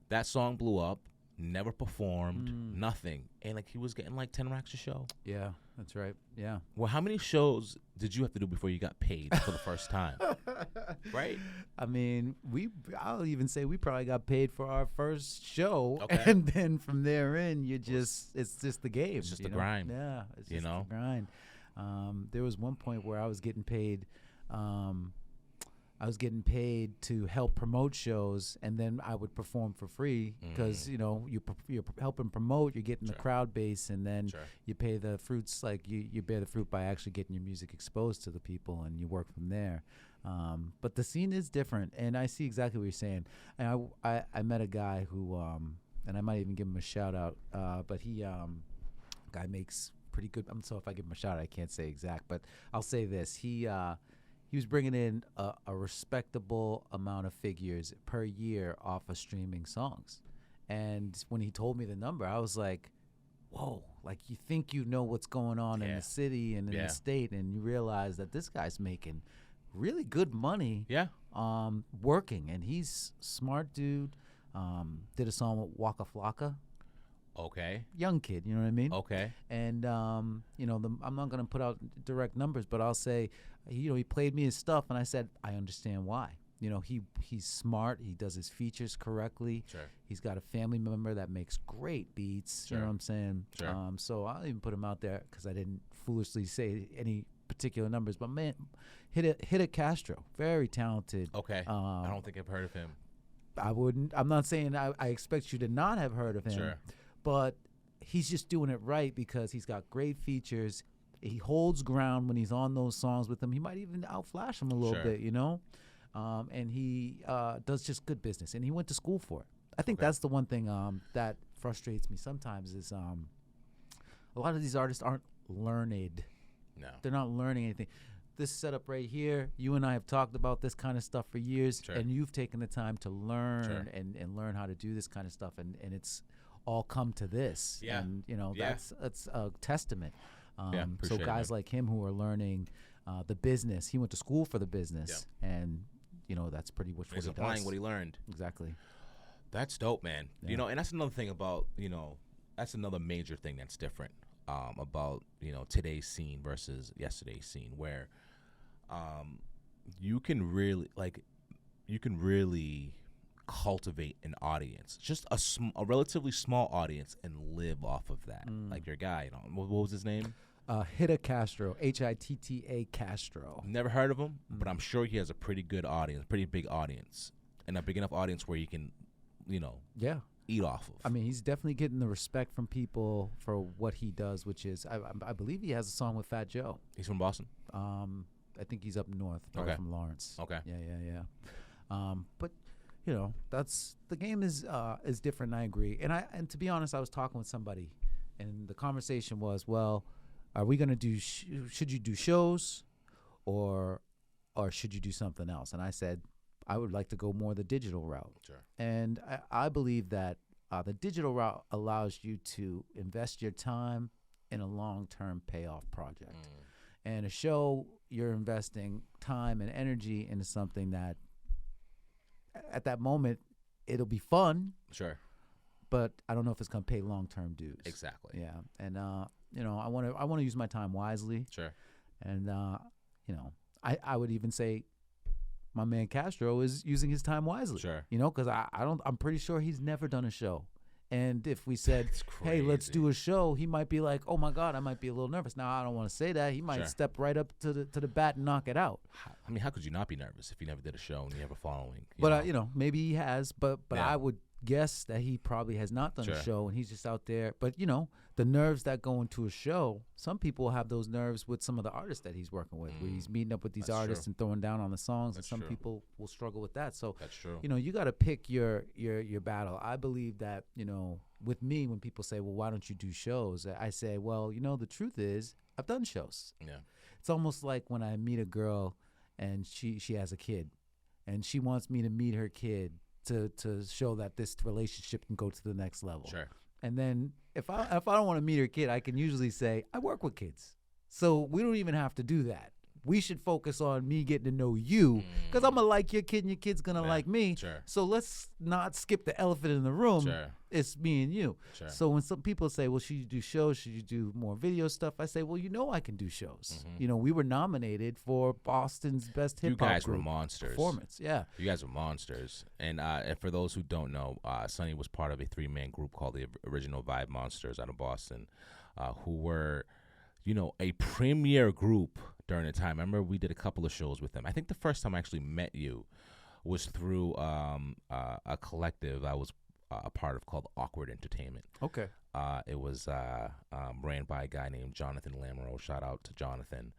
[SPEAKER 1] That song blew up. Never performed. Nothing. And he was getting 10 racks a show.
[SPEAKER 2] Yeah, that's right. Yeah.
[SPEAKER 1] Well, how many shows did you have to do before you got paid for the first time? Right?
[SPEAKER 2] I mean, I'll even say we probably got paid for our first show.
[SPEAKER 1] Okay.
[SPEAKER 2] And then from there in, it's just the game.
[SPEAKER 1] It's just the grind.
[SPEAKER 2] Yeah. It's just the grind. There was one point where I was getting paid. I was getting paid to help promote shows, and then I would perform for free because you're helping promote, you're getting the crowd base, and then you pay the fruits. You bear the fruit by actually getting your music exposed to the people, and you work from there. But the scene is different, and I see exactly what you're saying. And I met a guy who, and I might even give him a shout out. But guy makes pretty good. So if I give him a shout out, I can't say exact, but I'll say this: he was bringing in a respectable amount of figures per year off of streaming songs. And when he told me the number, I was like, whoa, you think you know what's going on in the city and in the state, and you realize that this guy's making really good money working. And he's smart dude. Did a song with Waka Flocka.
[SPEAKER 1] Okay.
[SPEAKER 2] Young kid, you know what I mean?
[SPEAKER 1] Okay.
[SPEAKER 2] And, I'm not going to put out direct numbers, but I'll say, he played me his stuff, and I said, I understand why. He's smart. He does his features correctly.
[SPEAKER 1] Sure.
[SPEAKER 2] He's got a family member that makes great beats.
[SPEAKER 1] Sure.
[SPEAKER 2] You know what I'm saying?
[SPEAKER 1] Sure.
[SPEAKER 2] So I'll even put him out there because I didn't foolishly say any particular numbers. But, man, hit a Castro. Very talented.
[SPEAKER 1] Okay. I don't think I've heard of him.
[SPEAKER 2] I'm not saying I expect you to not have heard of him.
[SPEAKER 1] Sure.
[SPEAKER 2] but he's just doing it right because he's got great features. He holds ground when he's on those songs with him. He might even outflash him a little bit, you know? And he does just good business. And he went to school for it. I think that's the one thing that frustrates me sometimes is a lot of these artists aren't learned.
[SPEAKER 1] No.
[SPEAKER 2] They're not learning anything. This setup right here, you and I have talked about this kind of stuff for years, and you've taken the time to learn and learn how to do this kind of stuff, and it's all come to this.
[SPEAKER 1] Yeah.
[SPEAKER 2] And, you know, that's a testament. So guys like him who are learning the business, he went to school for the business, and, you know, that's pretty much what he does.
[SPEAKER 1] He's applying what he learned.
[SPEAKER 2] Exactly.
[SPEAKER 1] That's dope, man. You know, and that's another thing about, you know, that's another major thing that's different about, you know, today's scene versus yesterday's scene, where you can really cultivate an audience, just a relatively small audience, and live off of that. Like your guy, you know, what was his name?
[SPEAKER 2] Hitta Castro, Hitta Castro.
[SPEAKER 1] Never heard of him, but I'm sure he has a pretty good audience, pretty big audience, and a big enough audience where you can, you know, eat off of.
[SPEAKER 2] I mean, he's definitely getting the respect from people for what he does, which is, I believe he has a song with Fat Joe.
[SPEAKER 1] He's from Boston?
[SPEAKER 2] I think he's up north, probably from Lawrence.
[SPEAKER 1] Okay.
[SPEAKER 2] Yeah. But, you know, the game is different, and I agree. And to be honest, I was talking with somebody, and the conversation was, well, are we going to do, should you do shows or should you do something else? And I said, I would like to go more the digital route.
[SPEAKER 1] Sure.
[SPEAKER 2] And I believe that the digital route allows you to invest your time in a long-term payoff project. And a show, you're investing time and energy into something that at that moment, it'll be fun.
[SPEAKER 1] Sure.
[SPEAKER 2] But I don't know if it's going to pay long-term dues.
[SPEAKER 1] Exactly.
[SPEAKER 2] Yeah. And, you know, I want to use my time wisely.
[SPEAKER 1] Sure.
[SPEAKER 2] And, you know, I would even say my man Castro is using his time wisely.
[SPEAKER 1] Sure.
[SPEAKER 2] You know, because I'm pretty sure he's never done a show. And if we said, hey, let's do a show, he might be like, oh, my God, I might be a little nervous. Now, I don't want to say that. He might step right up to the bat and knock it out.
[SPEAKER 1] I mean, how could you not be nervous if you never did a show and you have a following?
[SPEAKER 2] But, you know, maybe he has. But I would guess that he probably has not done a show, and he's just out there. But, you know, the nerves that go into a show, some people have those nerves with some of the artists that he's working with, where he's meeting up with these artists and throwing down on the songs, and some people will struggle with that. So,
[SPEAKER 1] that's true.
[SPEAKER 2] You know, you got to pick your battle. I believe that, you know, with me, when people say, well, why don't you do shows? I say, well, you know, the truth is I've done shows.
[SPEAKER 1] Yeah.
[SPEAKER 2] It's almost like when I meet a girl and she has a kid, and she wants me to meet her kid to show that this relationship can go to the next level.
[SPEAKER 1] Sure.
[SPEAKER 2] And then if I don't want to meet her kid, I can usually say, I work with kids. So we don't even have to do that. We should focus on me getting to know you, because I'm going to like your kid and your kid's going to like me.
[SPEAKER 1] Sure.
[SPEAKER 2] So let's not skip the elephant in the room.
[SPEAKER 1] Sure.
[SPEAKER 2] It's me and you.
[SPEAKER 1] Sure.
[SPEAKER 2] So when some people say, well, should you do shows? Should you do more video stuff? I say, well, you know I can do shows. You know, we were nominated for Boston's Best Hip Hop
[SPEAKER 1] You guys were monsters.
[SPEAKER 2] Performance. Yeah.
[SPEAKER 1] You guys were monsters. And for those who don't know, Sonny was part of a 3-man group called the Original Vibe Monsters out of Boston, who were, you know, a premier group during the time. I remember we did a couple of shows with them. I think the first time I actually met you was through a collective I was a part of called Awkward Entertainment.
[SPEAKER 2] Okay.
[SPEAKER 1] It was ran by a guy named Jonathan Lamoureux. Shout out to Jonathan.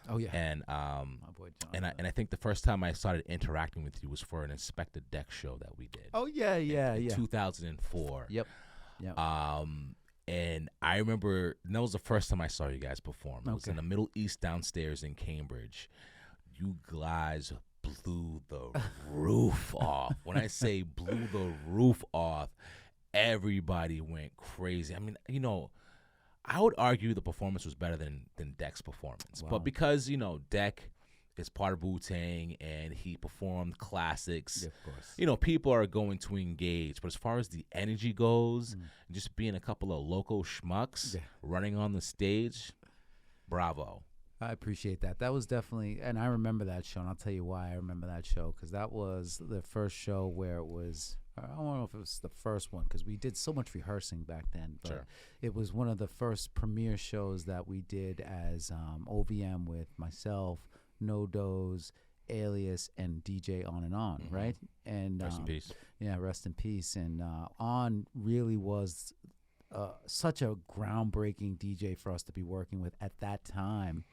[SPEAKER 2] Oh yeah.
[SPEAKER 1] And
[SPEAKER 2] my boy Jonathan.
[SPEAKER 1] and I think the first time I started interacting with you was for an Inspector Deck show that we did.
[SPEAKER 2] Oh yeah,
[SPEAKER 1] in 2004.
[SPEAKER 2] Yep.
[SPEAKER 1] And I remember that was the first time I saw you guys perform. It was in the Middle East downstairs in Cambridge. You guys blew the roof off. When I say blew the roof off, everybody went crazy. I mean, you know, I would argue the performance was better than Deck's performance. Wow. But because, you know, Deck is part of Wu-Tang and he performed classics,
[SPEAKER 2] of course,
[SPEAKER 1] you know, people are going to engage. But as far as the energy goes, just being a couple of local schmucks running on the stage, bravo.
[SPEAKER 2] I appreciate that. That was definitely, and I remember that show, and I'll tell you why I remember that show, because that was the first show where it was, I don't know if it was the first one, because we did so much rehearsing back then, but it was one of the first premiere shows that we did as OVM with myself, No Doze, Alias, and DJ On and On, right? And
[SPEAKER 1] rest in peace.
[SPEAKER 2] Yeah, rest in peace. And On really was such a groundbreaking DJ for us to be working with at that time.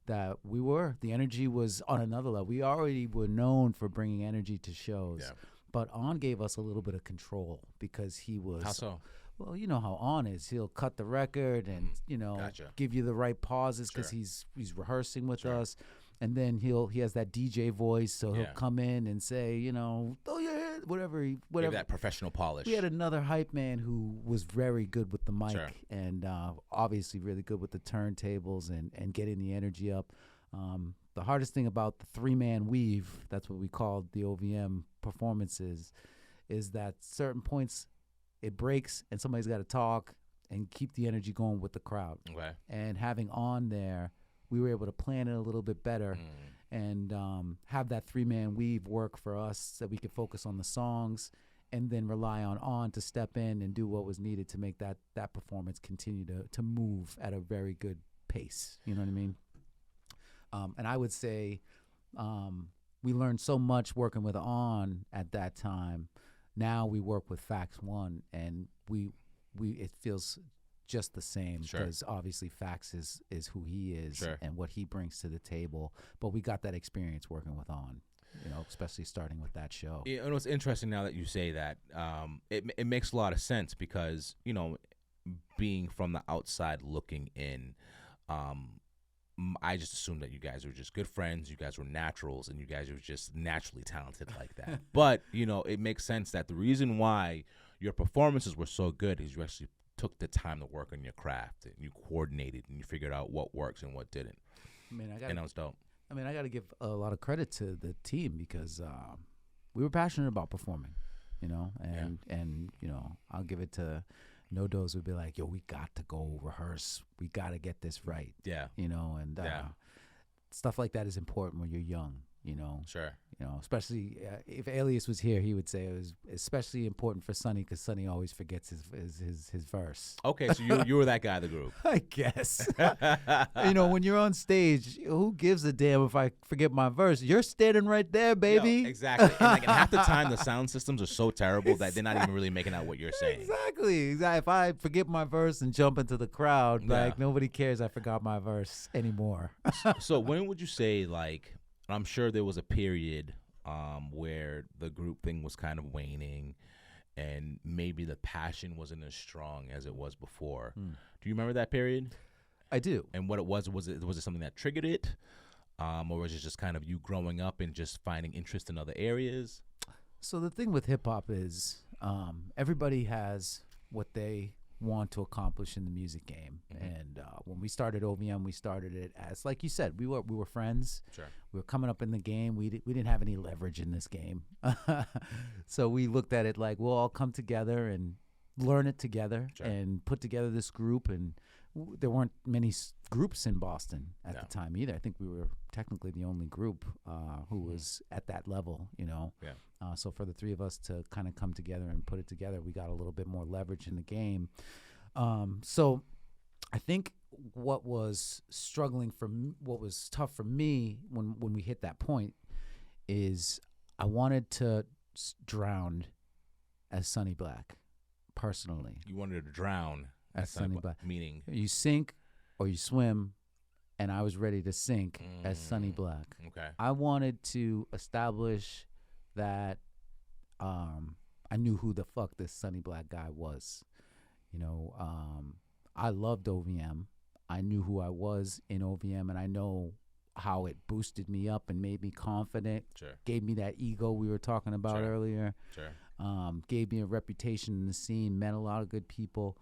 [SPEAKER 2] That the energy was on another level. We already were known for bringing energy to shows, but On gave us a little bit of control because he was.
[SPEAKER 1] How so?
[SPEAKER 2] Well, you know how On is. He'll cut the record and give you the right pauses because he's rehearsing with us, and then he has that DJ voice, so he'll come in and say, throw your head, whatever.
[SPEAKER 1] Give that professional polish.
[SPEAKER 2] We had another hype man who was very good with the mic and obviously really good with the turntables and getting the energy up. The hardest thing about the 3-man weave, that's what we called the OVM performances, is that certain points it breaks and somebody's got to talk and keep the energy going with the crowd.
[SPEAKER 1] Okay.
[SPEAKER 2] And having On there, we were able to plan it a little bit better and have that 3-man weave work for us so we could focus on the songs and then rely on to step in and do what was needed to make that performance continue to move at a very good pace. You know what I mean? And I would say we learned so much working with On at that time. Now we work with Fax One, and it feels just the same because obviously Fax is who he is and what he brings to the table. But we got that experience working with On, especially starting with that show.
[SPEAKER 1] And it's interesting now that you say that. It makes a lot of sense because being from the outside looking in. I just assumed that you guys were just good friends, you guys were naturals, and you guys were just naturally talented like that. But, it makes sense that the reason why your performances were so good is you actually took the time to work on your craft, and you coordinated, and you figured out what works and what didn't. And that was dope.
[SPEAKER 2] I got to give a lot of credit to the team because we were passionate about performing, and I'll give it to No Dose would be like, yo, we got to go rehearse. We got to get this right.
[SPEAKER 1] Yeah.
[SPEAKER 2] And stuff like that is important when you're young,
[SPEAKER 1] Sure.
[SPEAKER 2] Especially if Alias was here, he would say it was especially important for Sonny because Sonny always forgets his verse.
[SPEAKER 1] Okay, so you were that guy of the group.
[SPEAKER 2] I guess. When you're on stage, who gives a damn if I forget my verse? You're standing right there, baby.
[SPEAKER 1] Yo, exactly. And half the time, the sound systems are so terrible that they're not even really making out what you're saying.
[SPEAKER 2] Exactly. If I forget my verse and jump into the crowd, nobody cares I forgot my verse anymore.
[SPEAKER 1] So when would you say, I'm sure there was a period where the group thing was kind of waning and maybe the passion wasn't as strong as it was before. Do you remember that period?
[SPEAKER 2] I do.
[SPEAKER 1] And what it was it something that triggered it? Or was it just kind of you growing up and just finding interest in other areas?
[SPEAKER 2] So the thing with hip-hop is everybody has what they want to accomplish in the music game. And when we started OVM, we started it as, like you said, we were friends.
[SPEAKER 1] Sure.
[SPEAKER 2] We were coming up in the game. We didn't have any leverage in this game. So we looked at it like we'll all come together and learn it together and put together this group. And there weren't many groups in Boston at the time either. I think we were technically the only group who was at that level, so for the three of us to kind of come together and put it together, we got a little bit more leverage in the game. So I think what was what was tough for me when we hit that point is I wanted to drown as Sonny Black personally.
[SPEAKER 1] You wanted to drown
[SPEAKER 2] as Sonny Black.
[SPEAKER 1] Meaning?
[SPEAKER 2] You sink or you swim, and I was ready to sink as Sonny Black.
[SPEAKER 1] Okay.
[SPEAKER 2] I wanted to establish that I knew who the fuck this Sonny Black guy was. I loved OVM. I knew who I was in OVM, and I know how it boosted me up and made me confident.
[SPEAKER 1] Sure.
[SPEAKER 2] Gave me that ego we were talking about earlier.
[SPEAKER 1] Sure.
[SPEAKER 2] Gave me a reputation in the scene, met a lot of good people.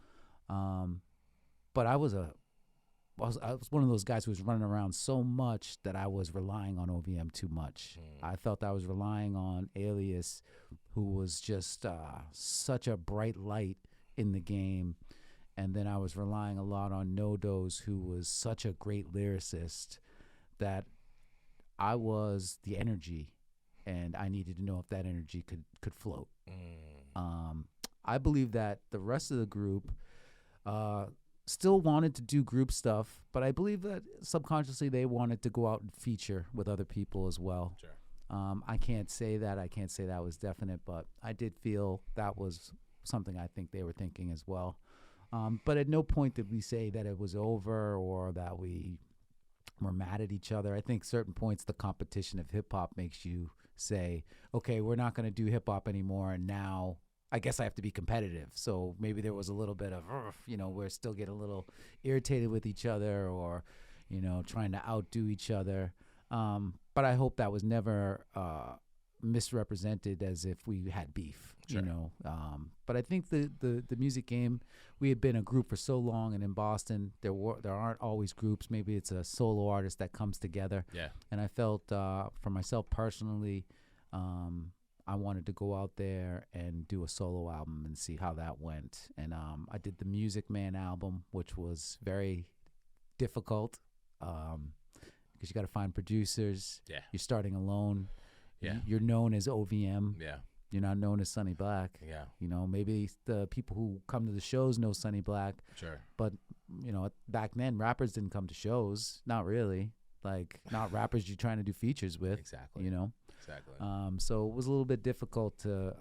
[SPEAKER 2] But I was one of those guys who was running around so much that I was relying on OVM too much. I felt I was relying on Alias, who was just such a bright light in the game. And then I was relying a lot on No Dose, who was such a great lyricist, that I was the energy, and I needed to know if that energy could float. I believe that the rest of the group still wanted to do group stuff, but I believe that subconsciously they wanted to go out and feature with other people as well.
[SPEAKER 1] Sure.
[SPEAKER 2] I can't say that. I can't say that was definite, but I did feel that was something I think they were thinking as well. But at no point did we say that it was over or that we were mad at each other. I think certain points, the competition of hip hop makes you say, okay, we're not going to do hip hop anymore. And now I guess I have to be competitive. So maybe there was a little bit of, we're still getting a little irritated with each other or, trying to outdo each other. But I hope that was never misrepresented as if we had beef,
[SPEAKER 1] Sure.
[SPEAKER 2] But I think the music game, we had been a group for so long, and in Boston there aren't always groups. Maybe it's a solo artist that comes together.
[SPEAKER 1] Yeah.
[SPEAKER 2] And I felt for myself personally, I wanted to go out there and do a solo album and see how that went. And I did the Music Man album, which was very difficult because you got to find producers.
[SPEAKER 1] Yeah.
[SPEAKER 2] You're starting alone.
[SPEAKER 1] Yeah.
[SPEAKER 2] You're known as OVM.
[SPEAKER 1] Yeah.
[SPEAKER 2] You're not known as Sonny Black.
[SPEAKER 1] Yeah.
[SPEAKER 2] Maybe the people who come to the shows know Sonny Black.
[SPEAKER 1] Sure.
[SPEAKER 2] But, back then, rappers didn't come to shows. Not really. Like, not rappers you're trying to do features with.
[SPEAKER 1] Exactly. Exactly.
[SPEAKER 2] So it was a little bit difficult to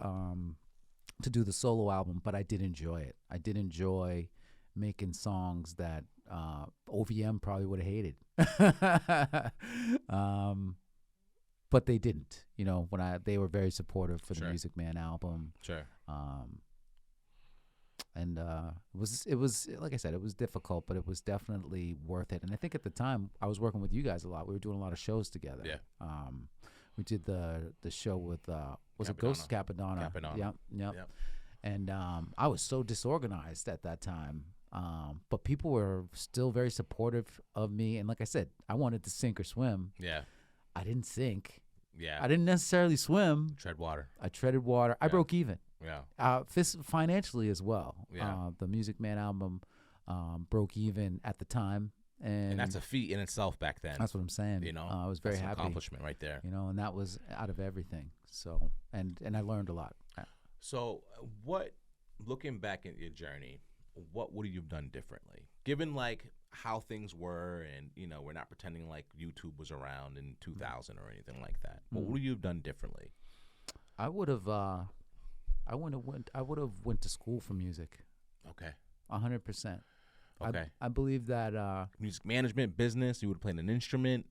[SPEAKER 2] do the solo album, but I did enjoy it. I did enjoy making songs that OVM probably would have hated. But they didn't, they were very supportive for the
[SPEAKER 1] Sure.
[SPEAKER 2] Music Man album.
[SPEAKER 1] Sure.
[SPEAKER 2] And it was like I said, it was difficult, but it was definitely worth it. And I think at the time I was working with you guys a lot. We were doing a lot of shows together.
[SPEAKER 1] Yeah.
[SPEAKER 2] We did the show with was it
[SPEAKER 1] Capadonna.
[SPEAKER 2] Ghost Capadonna?
[SPEAKER 1] Capadonna.
[SPEAKER 2] Yep. And I was so disorganized at that time. But people were still very supportive of me. And like I said, I wanted to sink or swim.
[SPEAKER 1] Yeah.
[SPEAKER 2] I didn't sink.
[SPEAKER 1] Yeah.
[SPEAKER 2] I didn't necessarily swim.
[SPEAKER 1] Tread water.
[SPEAKER 2] I treaded water. I broke even.
[SPEAKER 1] Yeah.
[SPEAKER 2] Financially as well.
[SPEAKER 1] Yeah.
[SPEAKER 2] The Music Man album broke even at the time. And
[SPEAKER 1] that's a feat in itself back then.
[SPEAKER 2] That's what I'm saying. I was very
[SPEAKER 1] that's an
[SPEAKER 2] happy.
[SPEAKER 1] Accomplishment right there.
[SPEAKER 2] And that was out of everything. So, and I learned a lot.
[SPEAKER 1] So looking back at your journey, what would you have done differently? Given like how things were, and we're not pretending like YouTube was around in 2000 or anything like that. What would you have done differently?
[SPEAKER 2] I would have went to school for music.
[SPEAKER 1] Okay.
[SPEAKER 2] 100%.
[SPEAKER 1] Okay.
[SPEAKER 2] I believe that
[SPEAKER 1] music management, business, you would have played an instrument.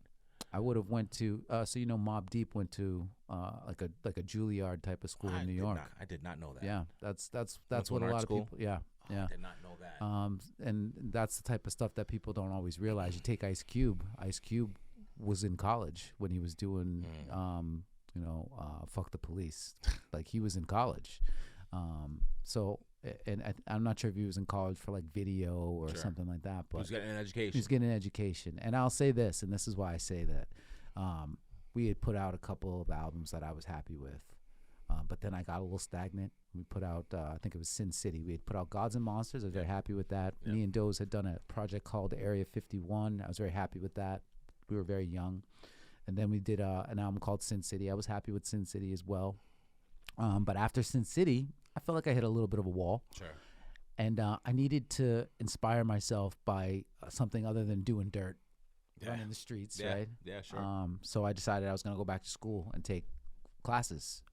[SPEAKER 2] I would have went to Mobb Deep went to like a Juilliard type of school in New York.
[SPEAKER 1] I did not know that.
[SPEAKER 2] Yeah, that's what a lot of people. Yeah.
[SPEAKER 1] I did not know that.
[SPEAKER 2] And that's the type of stuff that people don't always realize. You take Ice Cube. Ice Cube was in college when he was doing, Fuck the Police. Like, he was in college. I'm not sure if he was in college for like video or
[SPEAKER 1] Sure.
[SPEAKER 2] something like that. But
[SPEAKER 1] he was getting an education.
[SPEAKER 2] He's getting an education. And I'll say this, and this is why I say that. We had put out a couple of albums that I was happy with. But then I got a little stagnant. We put out, I think it was Sin City. We had put out Gods and Monsters. I was very happy with that.
[SPEAKER 1] Yeah.
[SPEAKER 2] Me and Doze had done a project called Area 51. I was very happy with that. We were very young. And then we did an album called Sin City. I was happy with Sin City as well. But after Sin City, I felt like I hit a little bit of a wall.
[SPEAKER 1] Sure.
[SPEAKER 2] And I needed to inspire myself by something other than doing dirt, running the streets, right?
[SPEAKER 1] Yeah, sure.
[SPEAKER 2] So I decided I was going to go back to school and take classes,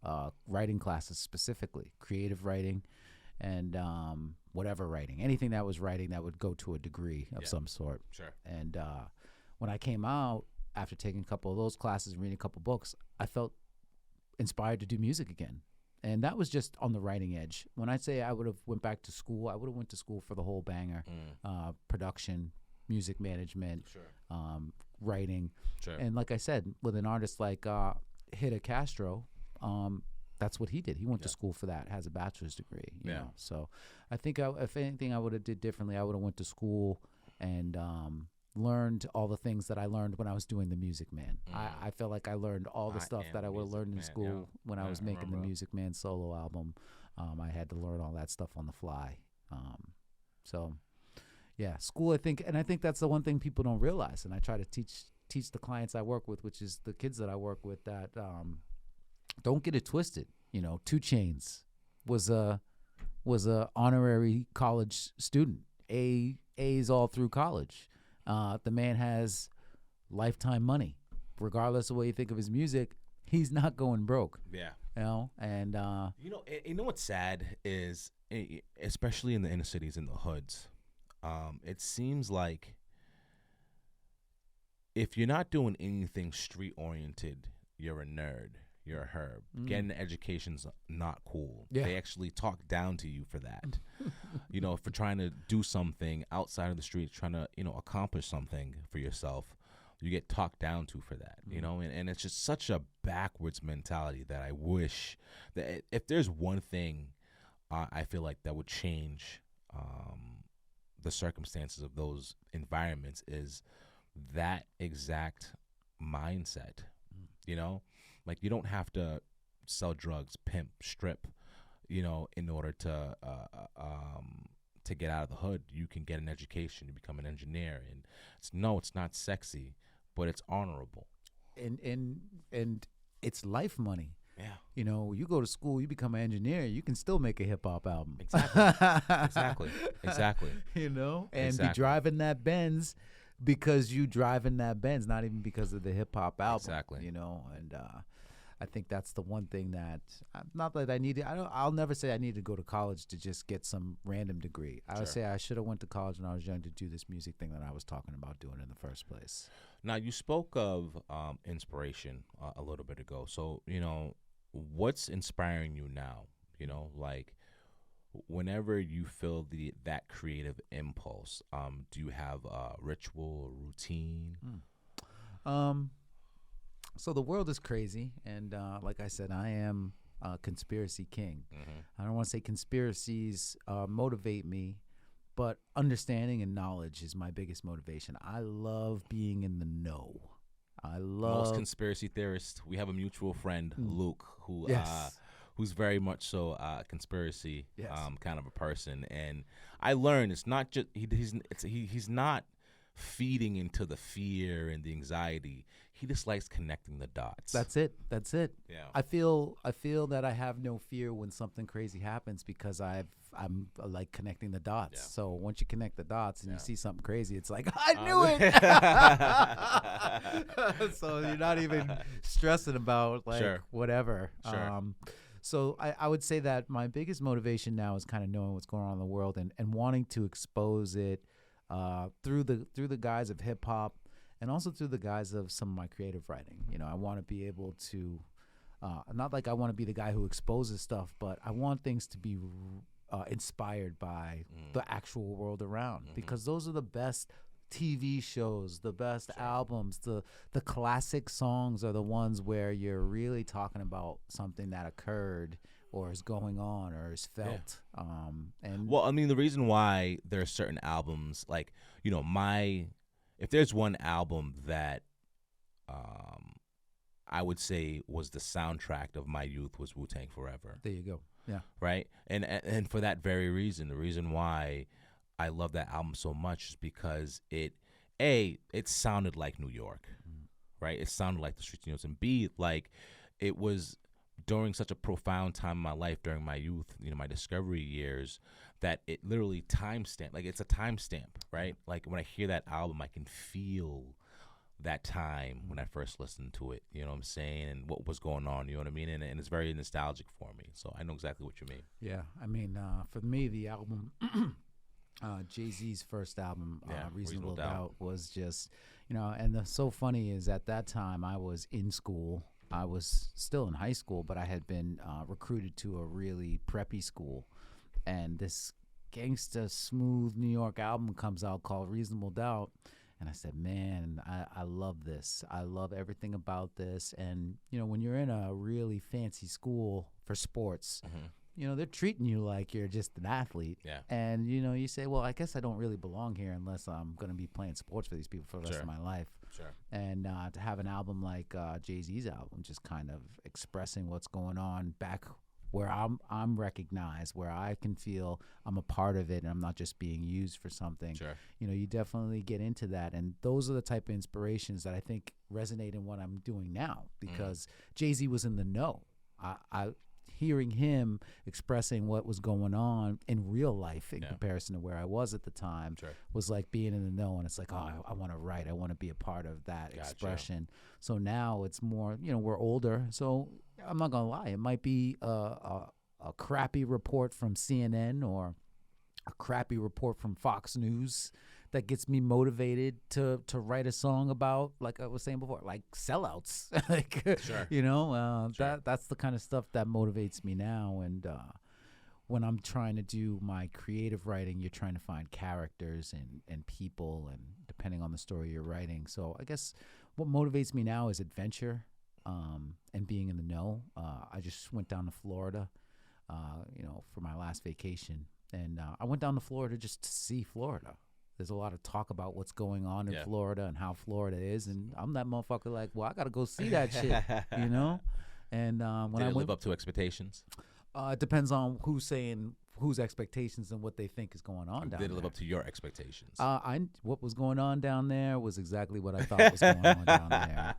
[SPEAKER 2] writing classes specifically, creative writing and whatever writing, anything that was writing that would go to a degree of some sort.
[SPEAKER 1] Sure.
[SPEAKER 2] And when I came out, after taking a couple of those classes and reading a couple books, I felt inspired to do music again. And that was just on the writing edge. When I say I would have went back to school, I would have went to school for the whole banger, production, music management, writing.
[SPEAKER 1] Sure.
[SPEAKER 2] And like I said, with an artist like Hida Castro, that's what he did. He went to school for that, has a bachelor's degree. You know? So I think if anything I would have did differently, I would have went to school and learned all the things that I learned when I was doing the Music Man. I felt like I learned all the stuff that I would have learned in school when I was making the Music Man solo album. I had to learn all that stuff on the fly. So yeah, school, I think that's the one thing people don't realize. And I try to teach the clients I work with, which is the kids that I work with, that don't get it twisted. 2 Chainz was a honorary college student, A's all through college. The man has lifetime money, regardless of what you think of his music. He's not going broke.
[SPEAKER 1] Yeah.
[SPEAKER 2] And
[SPEAKER 1] you know what's sad is especially in the inner cities, in the hoods, it seems like if you're not doing anything street oriented, you're a nerd. You're a herb. Getting an education's not cool.
[SPEAKER 2] Yeah.
[SPEAKER 1] They actually talk down to you for that. For trying to do something outside of the street, trying to, accomplish something for yourself, you get talked down to for that, and it's just such a backwards mentality that I wish that if there's one thing I feel like that would change the circumstances of those environments is that exact mindset, Like you don't have to sell drugs, pimp, strip, in order to get out of the hood. You can get an education, you become an engineer, and it's not sexy, but it's honorable.
[SPEAKER 2] And it's life money.
[SPEAKER 1] Yeah.
[SPEAKER 2] You go to school, you become an engineer, you can still make a hip hop album.
[SPEAKER 1] Exactly. Exactly.
[SPEAKER 2] And
[SPEAKER 1] Exactly.
[SPEAKER 2] be driving that Benz because you driving that Benz, not even because of the hip hop album.
[SPEAKER 1] Exactly.
[SPEAKER 2] And I think that's the one thing that not that I needed. I'll never say I need to go to college to just get some random degree. I would say I should have went to college when I was young to do this music thing that I was talking about doing in the first place.
[SPEAKER 1] Now you spoke of inspiration a little bit ago. So what's inspiring you now? Like whenever you feel that creative impulse, do you have a ritual or routine?
[SPEAKER 2] So the world is crazy, and like I said, I am a conspiracy king. I don't want to say conspiracies motivate me, but understanding and knowledge is my biggest motivation. I love being in the know.
[SPEAKER 1] Most conspiracy theorists. We have a mutual friend, Luke, who who's very much so conspiracy kind of a person. And I learned it's not just he's not feeding into the fear and the anxiety. He just likes connecting the dots.
[SPEAKER 2] That's it.
[SPEAKER 1] Yeah.
[SPEAKER 2] I feel that I have no fear when something crazy happens because I'm like connecting the dots.
[SPEAKER 1] Yeah.
[SPEAKER 2] So once you connect the dots and you see something crazy, it's like, I knew it. So you're not even stressing about whatever.
[SPEAKER 1] Sure.
[SPEAKER 2] So I would say that my biggest motivation now is kind of knowing what's going on in the world and wanting to expose it through the guise of hip hop and also through the guise of some of my creative writing. I want to be able to, not like I want to be the guy who exposes stuff, but I want things to be inspired by the actual world around, because those are the best TV shows, the best albums, the classic songs are the ones where you're really talking about something that occurred or is going on or is felt. And
[SPEAKER 1] well, I mean, the reason why there are certain albums, like, if there's one album that I would say was the soundtrack of my youth, was Wu-Tang Forever.
[SPEAKER 2] There you go. Yeah.
[SPEAKER 1] Right? And for that very reason, the reason why I love that album so much is because it sounded like New York, right? It sounded like the streets, and B, like it was during such a profound time in my life, during my youth, my discovery years, that it literally timestamped. Like it's a timestamp, right? Like when I hear that album, I can feel that time when I first listened to it, you know what I'm saying, and what was going on, you know what I mean, and it's very nostalgic for me. So I know exactly what you mean.
[SPEAKER 2] Yeah, I mean, for me, the album, Jay-Z's first album, Reasonable Doubt, was just, and so funny is at that time I was in school. I was still in high school, but I had been recruited to a really preppy school, and this gangsta smooth New York album comes out called Reasonable Doubt. And I said, man, I love this. I love everything about this. And, when you're in a really fancy school for sports, they're treating you like you're just an athlete.
[SPEAKER 1] Yeah.
[SPEAKER 2] And, you say, well, I guess I don't really belong here unless I'm going to be playing sports for these people for the rest of my life.
[SPEAKER 1] Sure.
[SPEAKER 2] And to have an album like Jay-Z's album, just kind of expressing what's going on back where I'm recognized, where I can feel I'm a part of it and I'm not just being used for something.
[SPEAKER 1] Sure.
[SPEAKER 2] You definitely get into that. And those are the type of inspirations that I think resonate in what I'm doing now, because Jay-Z was in the know. I hearing him expressing what was going on in real life in comparison to where I was at the time was like being in the know. And it's like, oh, I want to write. I want to be a part of that expression. So now it's more, we're older. So I'm not going to lie. It might be a a crappy report from CNN or a crappy report from Fox News that gets me motivated to write a song about, like I was saying before, like sellouts. Like,
[SPEAKER 1] sure.
[SPEAKER 2] You know, that's the kind of stuff that motivates me now. And when I'm trying to do my creative writing, you're trying to find characters and people, and depending on the story you're writing. So I guess what motivates me now is adventure and being in the know. I just went down to Florida, for my last vacation. And I went down to Florida just to see Florida. There's a lot of talk about what's going on in Florida and how Florida is. And I'm that motherfucker like, well, I got to go see that shit, you know? And when
[SPEAKER 1] Did it live up to expectations?
[SPEAKER 2] It depends on who's saying whose expectations and what they think is going on down there.
[SPEAKER 1] Did it live up to your expectations?
[SPEAKER 2] What was going on down there was exactly what I thought was going on down there.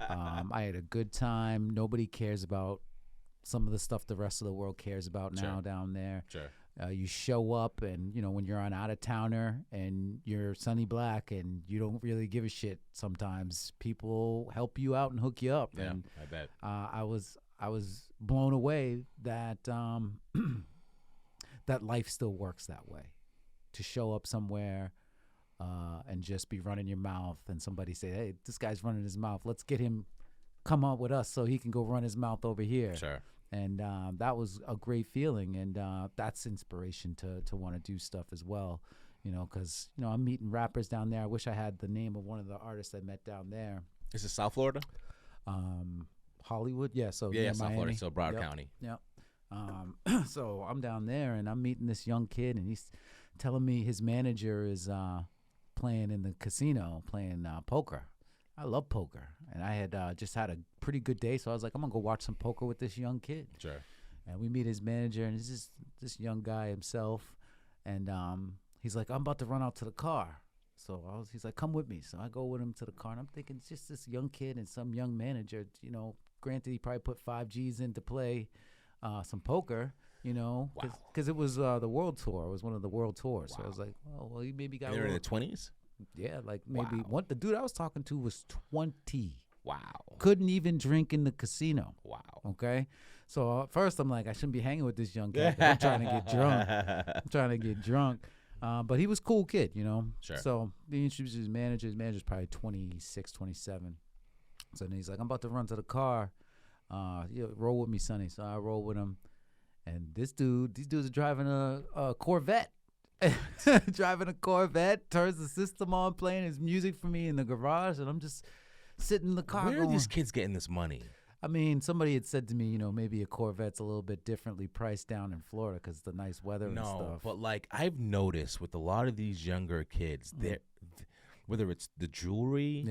[SPEAKER 2] I had a good time. Nobody cares about some of the stuff the rest of the world cares about now down there.
[SPEAKER 1] Sure.
[SPEAKER 2] You show up, and when you're an out-of-towner and you're Sunny Black and you don't really give a shit, sometimes people help you out and hook you up.
[SPEAKER 1] Yeah,
[SPEAKER 2] and
[SPEAKER 1] I bet.
[SPEAKER 2] I was blown away that that life still works that way. To show up somewhere and just be running your mouth, and somebody say, "Hey, this guy's running his mouth. Let's get him come up with us so he can go run his mouth over here."
[SPEAKER 1] Sure.
[SPEAKER 2] And that was a great feeling, and that's inspiration to want to do stuff as well, because I'm meeting rappers down there. I wish I had the name of one of the artists I met down there.
[SPEAKER 1] Is it South Florida?
[SPEAKER 2] Hollywood, yeah. So
[SPEAKER 1] yeah, South
[SPEAKER 2] Miami.
[SPEAKER 1] Florida, so Broward County.
[SPEAKER 2] Yep. So I'm down there, and I'm meeting this young kid, and he's telling me his manager is playing in the casino, playing poker. I love poker, and I had just had a pretty good day, so I was like, I'm gonna go watch some poker with this young kid.
[SPEAKER 1] Sure.
[SPEAKER 2] And we meet his manager, and it's this young guy himself, and he's like, I'm about to run out to the car. So he's like, come with me. So I go with him to the car, and I'm thinking it's just this young kid and some young manager. Granted, he probably put 5 G's in to play some poker. Because it was the world tour. It was one of the world tours. Wow. So I was like, well, he maybe got.
[SPEAKER 1] They were in the 20s.
[SPEAKER 2] Yeah, like maybe the dude I was talking to was 20.
[SPEAKER 1] Wow.
[SPEAKER 2] Couldn't even drink in the casino.
[SPEAKER 1] Wow.
[SPEAKER 2] Okay. So at first I'm like, I shouldn't be hanging with this young kid. I'm trying to get drunk. But he was a cool kid,
[SPEAKER 1] Sure.
[SPEAKER 2] So he introduced his manager. His manager's probably 26, 27. So then he's like, I'm about to run to the car. Roll with me, Sonny. So I roll with him. And these dudes are driving a Corvette. Driving a Corvette, turns the system on, playing his music for me in the garage, and I'm just sitting in the car.
[SPEAKER 1] Where are these kids getting this money?
[SPEAKER 2] I mean, somebody had said to me, maybe a Corvette's a little bit differently priced down in Florida because the nice weather and stuff.
[SPEAKER 1] No, but like I've noticed with a lot of these younger kids, whether it's the jewelry,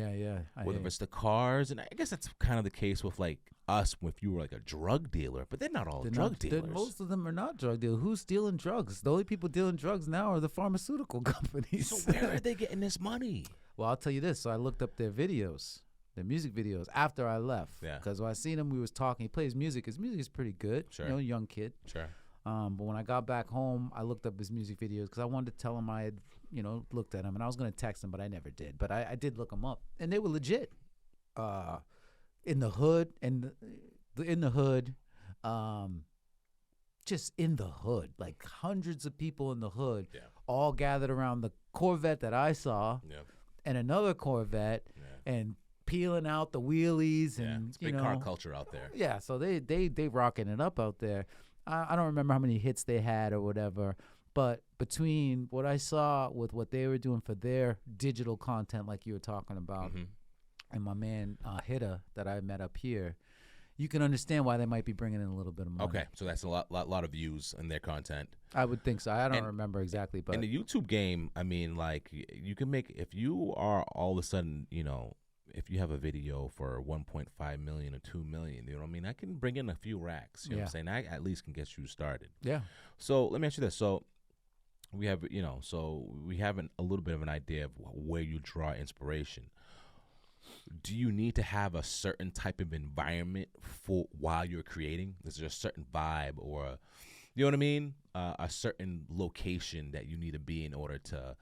[SPEAKER 1] whether it's the cars, and I guess that's kind of the case with like us if you were like a drug dealer, but they're not all drug dealers.
[SPEAKER 2] Most of them are not drug dealers. Who's stealing drugs? The only people dealing drugs now are the pharmaceutical companies.
[SPEAKER 1] So where are they getting this money?
[SPEAKER 2] Well, I'll tell you this. So I looked up their videos, their music videos, after I left. Yeah. Because when I seen him, we was talking. He plays music. His music is pretty good.
[SPEAKER 1] Sure.
[SPEAKER 2] Young kid.
[SPEAKER 1] Sure.
[SPEAKER 2] But when I got back home, I looked up his music videos because I wanted to tell him I had, looked at him, and I was going to text him, but I never did. But I did look him up, and they were legit. In the hood, just in the hood, like hundreds of people in the hood, all gathered around the Corvette that I saw, and another Corvette, and peeling out the wheelies, and
[SPEAKER 1] it's big car culture out there.
[SPEAKER 2] Yeah, so they rocking it up out there. I don't remember how many hits they had or whatever, but between what I saw with what they were doing for their digital content, like you were talking about, and my man Hitta that I met up here, you can understand why they might be bringing in a little bit of money.
[SPEAKER 1] Okay, so that's a lot of views in their content.
[SPEAKER 2] I would think so. I don't remember exactly, but
[SPEAKER 1] in the YouTube game, I mean, like you can make, if you are all of a sudden, if you have a video for 1.5 million or 2 million, you know what I mean? I can bring in a few racks. You know what I'm saying? I at least can get you started.
[SPEAKER 2] Yeah.
[SPEAKER 1] So let me ask you this. So we have, a little bit of an idea of where you draw inspiration. Do you need to have a certain type of environment for while you're creating? Is there a certain vibe or, you know what I mean? A certain location that you need to be in order to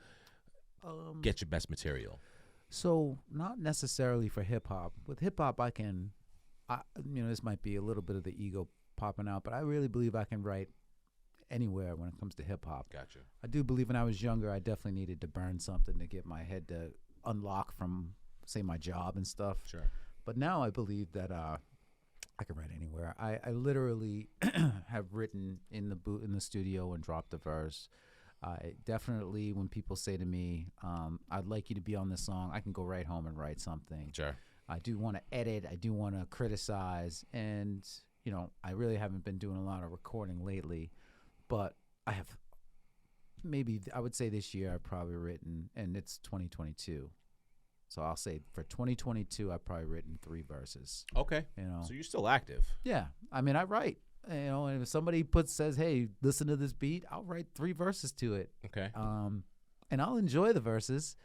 [SPEAKER 1] get your best material?
[SPEAKER 2] So not necessarily for hip hop. With hip hop, I can, this might be a little bit of the ego popping out, but I really believe I can write anywhere when it comes to hip hop.
[SPEAKER 1] Gotcha.
[SPEAKER 2] I do believe when I was younger, I definitely needed to burn something to get my head to unlock from, say, my job and stuff.
[SPEAKER 1] Sure.
[SPEAKER 2] But now I believe that I can write anywhere. I literally have written in the studio and dropped a verse. Definitely, when people say to me, "I'd like you to be on this song," I can go right home and write something.
[SPEAKER 1] Sure.
[SPEAKER 2] I do want to edit. I do want to criticize, and I really haven't been doing a lot of recording lately, but I have. Maybe I would say this year I've probably written, and it's 2022. So I'll say for 2022, I've probably written 3 verses.
[SPEAKER 1] Okay. So you're still active.
[SPEAKER 2] Yeah. I mean, I write, and if somebody says, "Hey, listen to this beat," I'll write 3 verses to it.
[SPEAKER 1] Okay.
[SPEAKER 2] And I'll enjoy the verses,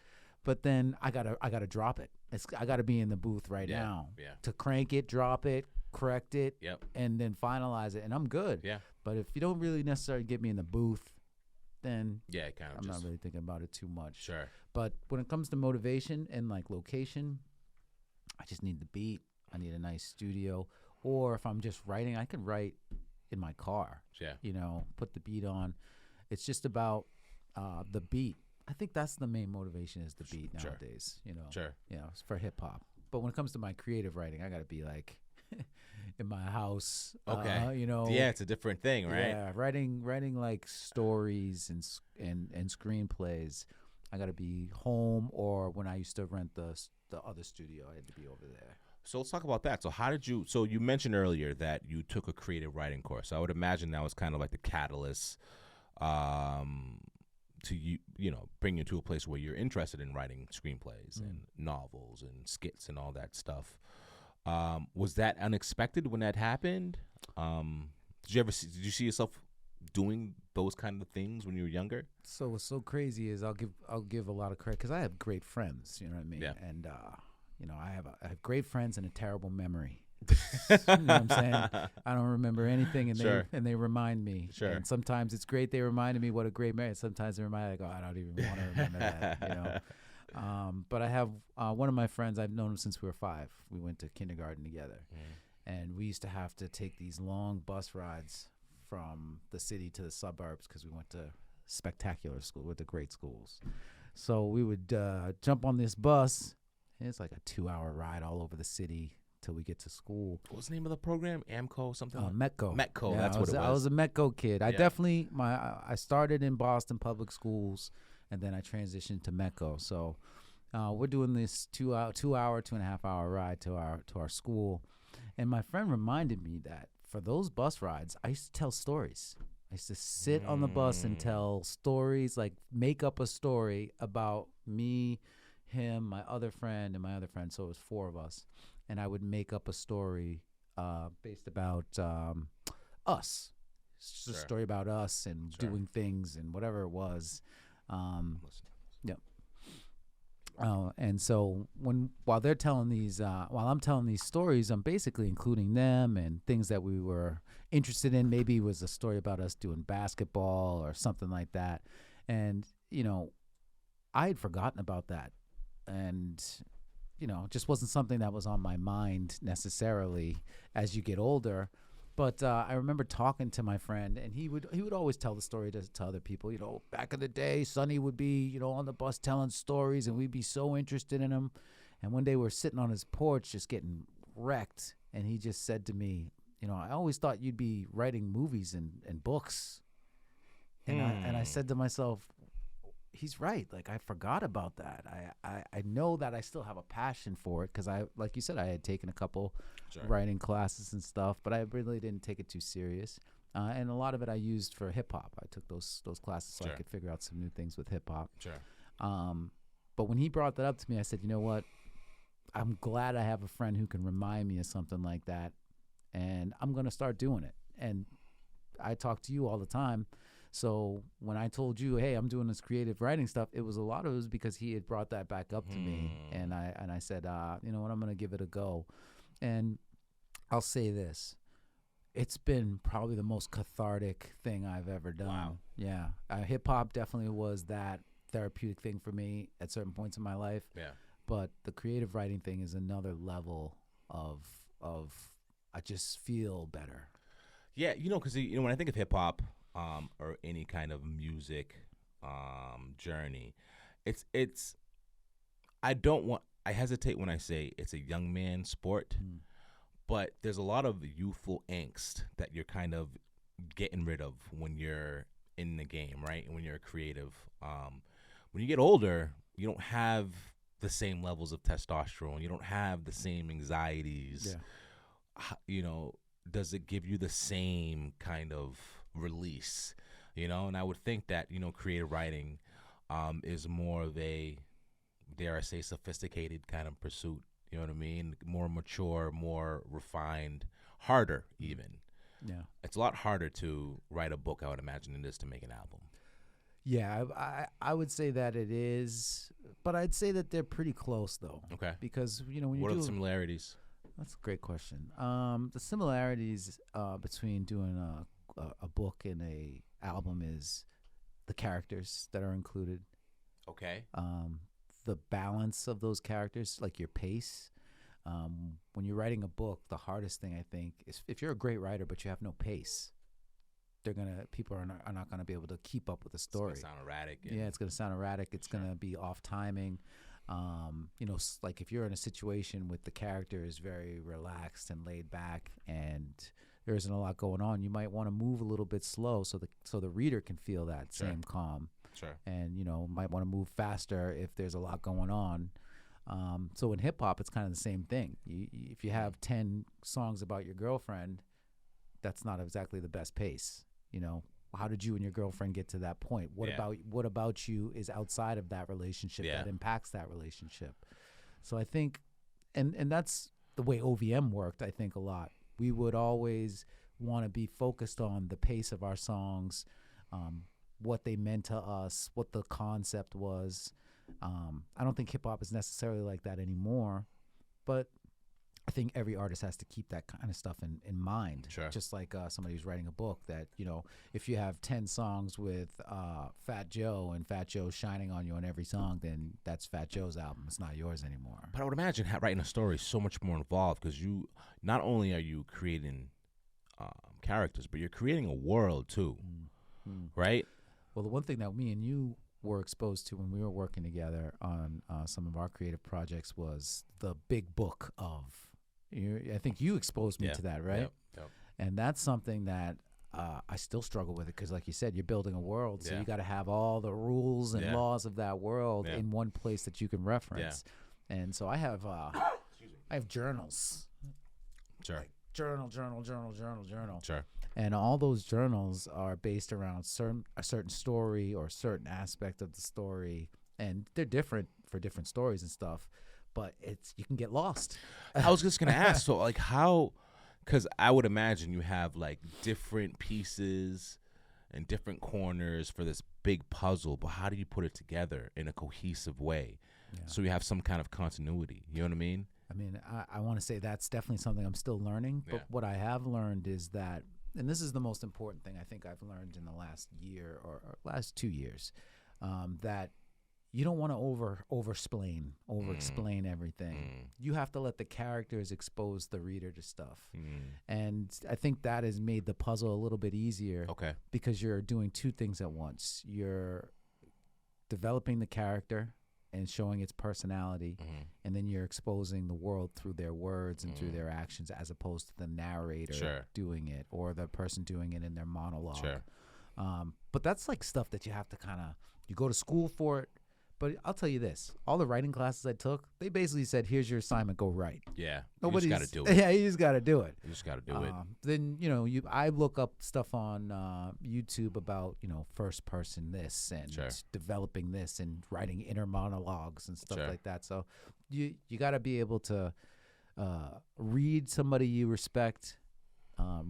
[SPEAKER 2] but then I gotta drop it. I gotta be in the booth right now to crank it, drop it, correct it, and then finalize it, and I'm good.
[SPEAKER 1] Yeah.
[SPEAKER 2] But if you don't really necessarily get me in the booth, then I'm not really thinking about it too much.
[SPEAKER 1] Sure.
[SPEAKER 2] But when it comes to motivation and like location, I just need the beat. I need a nice studio. Or if I'm just writing, I can write in my car.
[SPEAKER 1] Yeah.
[SPEAKER 2] Put the beat on. It's just about the beat. I think that's the main motivation is the beat nowadays.
[SPEAKER 1] Sure.
[SPEAKER 2] It's for hip hop. But when it comes to my creative writing, I got to be like in my house.
[SPEAKER 1] Okay. Yeah, it's a different thing, right?
[SPEAKER 2] Yeah, writing like stories and screenplays. I got to be home, or when I used to rent the other studio, I had to be over there.
[SPEAKER 1] So let's talk about that. So you mentioned earlier that you took a creative writing course. So I would imagine that was kind of like the catalyst to bring you to a place where you're interested in writing screenplays and novels and skits and all that stuff. Was that unexpected when that happened? Did you see yourself doing those kind of things when you were younger?
[SPEAKER 2] So what's so crazy is I'll give a lot of credit because I have great friends. You know what I mean?
[SPEAKER 1] Yeah.
[SPEAKER 2] And I have great friends and a terrible memory. You know what I'm saying? I don't remember anything, and they remind me.
[SPEAKER 1] Sure.
[SPEAKER 2] And sometimes it's great. They reminded me what a great memory. Sometimes they remind me, I don't even want to remember that. But I have one of my friends. I've known him since we were 5. We went to kindergarten together, and we used to have to take these long bus rides from the city to the suburbs because we went to spectacular school, with the great schools. So we would jump on this bus, and it's like a 2-hour ride all over the city till we get to school.
[SPEAKER 1] What was the name of the program? AMCO something?
[SPEAKER 2] Metco.
[SPEAKER 1] Metco, that's what it was.
[SPEAKER 2] I was a Metco kid. I started in Boston public schools, and then I transitioned to Metco. So we're doing this 2.5 hour ride to our school, and my friend reminded me that for those bus rides, I used to tell stories. I used to sit on the bus and tell stories, like make up a story about me, him, my other friend, and my other friend. So it was 4 of us. And I would make up a story based about us. It's just a story about us and doing things and whatever it was. Yep. And so while they're telling while I'm telling these stories, I'm basically including them and things that we were interested in. Maybe it was a story about us doing basketball or something like that. And, I had forgotten about that. And, it just wasn't something that was on my mind necessarily as you get older. But I remember talking to my friend, and he would always tell the story to other people. Back in the day, Sonny would be, on the bus telling stories, and we'd be so interested in him. And one day we're sitting on his porch just getting wrecked, and he just said to me, I always thought you'd be writing movies and books. And I said to myself, he's right. Like, I forgot about that. I know that I still have a passion for it because like you said, I had taken a couple writing classes and stuff, but I really didn't take it too serious. And a lot of it I used for hip hop. I took those classes so I could figure out some new things with hip hop.
[SPEAKER 1] Sure.
[SPEAKER 2] But when he brought that up to me, I said, you know what? I'm glad I have a friend who can remind me of something like that, and I'm going to start doing it. And I talk to you all the time. So when I told you, hey, I'm doing this creative writing stuff, it was because he had brought that back up to me. And I said, you know what, I'm going to give it a go. And I'll say this. It's been probably the most cathartic thing I've ever done.
[SPEAKER 1] Wow.
[SPEAKER 2] Yeah. Hip hop definitely was that therapeutic thing for me at certain points in my life.
[SPEAKER 1] Yeah.
[SPEAKER 2] But the creative writing thing is another level of I just feel better.
[SPEAKER 1] Yeah, because when I think of hip hop, or any kind of music journey, it's I hesitate when I say it's a young man sport, but there's a lot of youthful angst that you're kind of getting rid of when you're in the game, right? And when you're a creative. When you get older, you don't have the same levels of testosterone. You don't have the same anxieties. Yeah. Does it give you the same kind of release? And I would think that, creative writing is more of a, dare I say, sophisticated kind of pursuit. You know what I mean? More mature, more refined, harder even.
[SPEAKER 2] Yeah.
[SPEAKER 1] It's a lot harder to write a book, I would imagine, than it is to make an album.
[SPEAKER 2] Yeah, I would say that it is, but I'd say that they're pretty close though.
[SPEAKER 1] Okay.
[SPEAKER 2] Because when you
[SPEAKER 1] what are the similarities?
[SPEAKER 2] That's a great question. The similarities between doing a book and a album is the characters that are included.
[SPEAKER 1] Okay.
[SPEAKER 2] The balance of those characters, like your pace. When you're writing a book, the hardest thing I think is if you're a great writer but you have no pace, people are not gonna be able to keep up with the story.
[SPEAKER 1] It's gonna sound erratic.
[SPEAKER 2] Yeah, it's gonna sound erratic. It's gonna be off timing. Like if you're in a situation with the character is very relaxed and laid back, and there isn't a lot going on, you might want to move a little bit slow so the reader can feel that same calm.
[SPEAKER 1] Sure.
[SPEAKER 2] And might want to move faster if there's a lot going on. So in hip hop, it's kind of the same thing. If you have 10 songs about your girlfriend, that's not exactly the best pace. How did you and your girlfriend get to that point? What about you is outside of that relationship that impacts that relationship? So I think, and that's the way OVM worked, I think, a lot. We would always want to be focused on the pace of our songs, what they meant to us, what the concept was. I don't think hip hop is necessarily like that anymore, but I think every artist has to keep that kind of stuff in mind.
[SPEAKER 1] Sure.
[SPEAKER 2] Just like somebody who's writing a book that, if you have 10 songs with Fat Joe and Fat Joe shining on you on every song, then that's Fat Joe's album. It's not yours anymore.
[SPEAKER 1] But I would imagine writing a story is so much more involved because you not only are you creating characters, but you're creating a world too, right? Well,
[SPEAKER 2] the one thing that me and you were exposed to when we were working together on some of our creative projects was the big book of, I think you exposed me to that, right?
[SPEAKER 1] Yep.
[SPEAKER 2] And that's something that I still struggle with it because, like you said, you're building a world, so you got to have all the rules and laws of that world in one place that you can reference. Yeah. And so I have journals.
[SPEAKER 1] Sure.
[SPEAKER 2] Like journal.
[SPEAKER 1] Sure.
[SPEAKER 2] And all those journals are based around a certain story or a certain aspect of the story, and they're different for different stories and stuff. But you can get lost.
[SPEAKER 1] I was just gonna ask, so like how? Because I would imagine you have like different pieces and different corners for this big puzzle, but how do you put it together in a cohesive way so you have some kind of continuity? You know what I mean?
[SPEAKER 2] I mean, I want to say that's definitely something I'm still learning. But what I have learned is that, and this is the most important thing I think I've learned in the last year or last 2 years, that you don't want to over-explain everything. You have to let the characters expose the reader to stuff. And I think that has made the puzzle a little bit easier.
[SPEAKER 1] Okay.
[SPEAKER 2] Because you're doing two things at once. You're developing the character and showing its personality, and then you're exposing the world through their words and through their actions, as opposed to the narrator doing it or the person doing it in their monologue.
[SPEAKER 1] Sure.
[SPEAKER 2] But that's like stuff that you have to you go to school for it. But I'll tell you this, all the writing classes I took, they basically said, here's your assignment, go write.
[SPEAKER 1] Yeah, you just got to do it.
[SPEAKER 2] Yeah, you just got to do it.
[SPEAKER 1] You just got to do it.
[SPEAKER 2] Then, I look up stuff on YouTube about, first person this and developing this and writing inner monologues and stuff like that. So you got to be able to read somebody you respect,